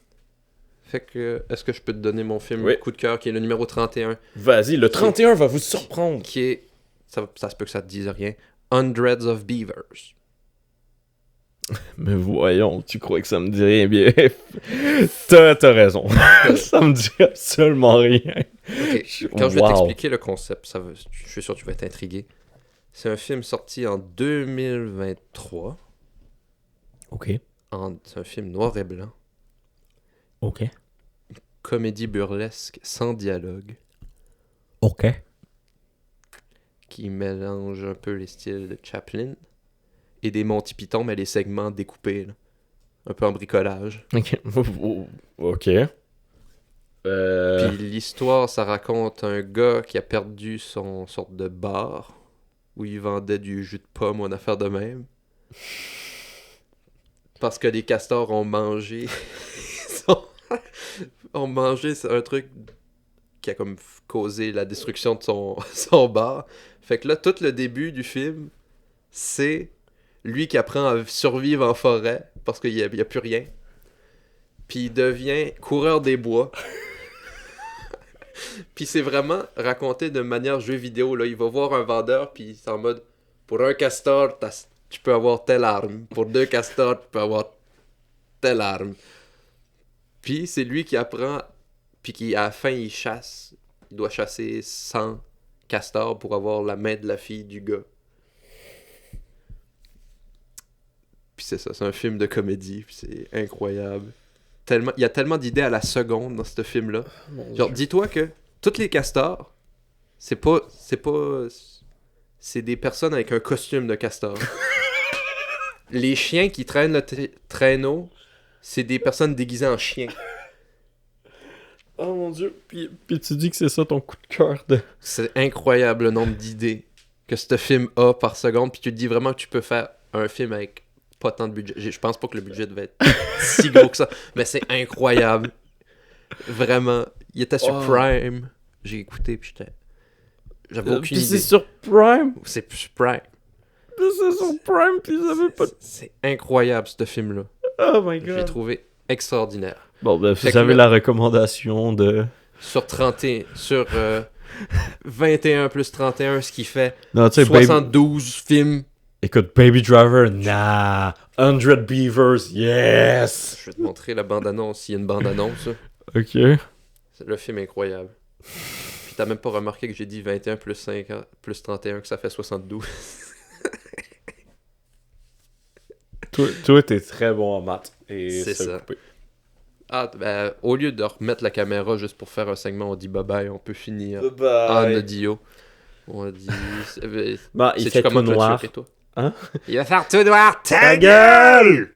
S2: Fait que, est-ce que je peux te donner mon film
S1: Oui.
S2: coup de cœur, qui est le numéro 31,
S1: Vas-y, le 31 va vous surprendre.
S2: qui est, ça se peut que ça te dise rien, Hundreds of Beavers.
S1: Mais voyons, tu crois que ça me dit rien bien. T'as raison. Ça me dit absolument rien.
S2: Ok, quand je vais
S1: Wow.
S2: t'expliquer le concept, je suis sûr que tu vas être intrigué. C'est un film sorti en 2023.
S1: Ok.
S2: C'est un film noir et blanc.
S1: Ok.
S2: Comédie burlesque sans dialogue.
S1: Ok.
S2: Qui mélange un peu les styles de Chaplin et des Monty Python, mais les segments découpés. Là. Un peu en bricolage.
S1: Ok. Ok.
S2: Puis l'histoire, ça raconte un gars qui a perdu son sorte de bar où il vendait du jus de pomme ou une affaire de même. Parce que les castors ont mangé. ont mangé un truc qui a comme causé la destruction de son bar. Fait que là, tout le début du film, c'est lui qui apprend à survivre en forêt parce qu'il n'y a plus rien. Puis il devient coureur des bois. Puis c'est vraiment raconté de manière jeu vidéo. Là. Il va voir un vendeur, puis c'est en mode pour un castor, tu peux avoir telle arme. Pour 2 castors, tu peux avoir telle arme. Puis c'est lui qui apprend, puis qui à la fin il chasse. Il doit chasser 100 castors pour avoir la main de la fille du gars. Puis c'est ça, c'est un film de comédie, puis c'est incroyable. Il y a tellement d'idées à la seconde dans ce film-là. Genre, dis-toi que tous les castors, c'est des personnes avec un costume de castor. Les chiens qui traînent le traîneau, c'est des personnes déguisées en chiens.
S1: Oh mon dieu. Puis tu dis que c'est ça ton coup de cœur de.
S2: C'est incroyable le nombre d'idées que ce film a par seconde. Puis tu te dis vraiment que tu peux faire un film avec pas tant de budget. Je pense pas que le budget devait être si gros que ça. Mais c'est incroyable. Vraiment. Il était sur Prime. J'ai écouté puis j'avais aucune
S1: Puis c'est
S2: idée.
S1: sur Prime.
S2: C'est sur Prime.
S1: Puis c'est sur Prime. Puis ça veut pas.
S2: C'est incroyable ce film-là.
S1: Oh my
S2: Je l'ai
S1: god.
S2: trouvé extraordinaire.
S1: Bon, ben,
S2: Fait
S1: vous
S2: que
S1: avez
S2: là-
S1: la recommandation de.
S2: Sur 21 plus 31, ce qui fait
S1: Non, tu sais, Baby...
S2: 72 films.
S1: Écoute, Baby Driver, nah. 100 Beavers, yes.
S2: Je vais te montrer la bande-annonce. Il y a une bande-annonce. Là.
S1: Ok.
S2: Le film est incroyable. Puis t'as même pas remarqué que j'ai dit 21 plus 50 plus 31, que ça fait 72.
S1: Toi, t'es très bon en maths. Et
S2: C'est
S1: se
S2: ça.
S1: couper.
S2: Ah, ben, au lieu de remettre la caméra juste pour faire un segment, on dit bye-bye, on peut finir en
S1: Bye.
S2: audio. On dit...
S1: Bah, il
S2: Sais-tu
S1: fait tout
S2: comment
S1: noir.
S2: clôturer, toi? Il va faire tout noir.
S3: Ta gueule!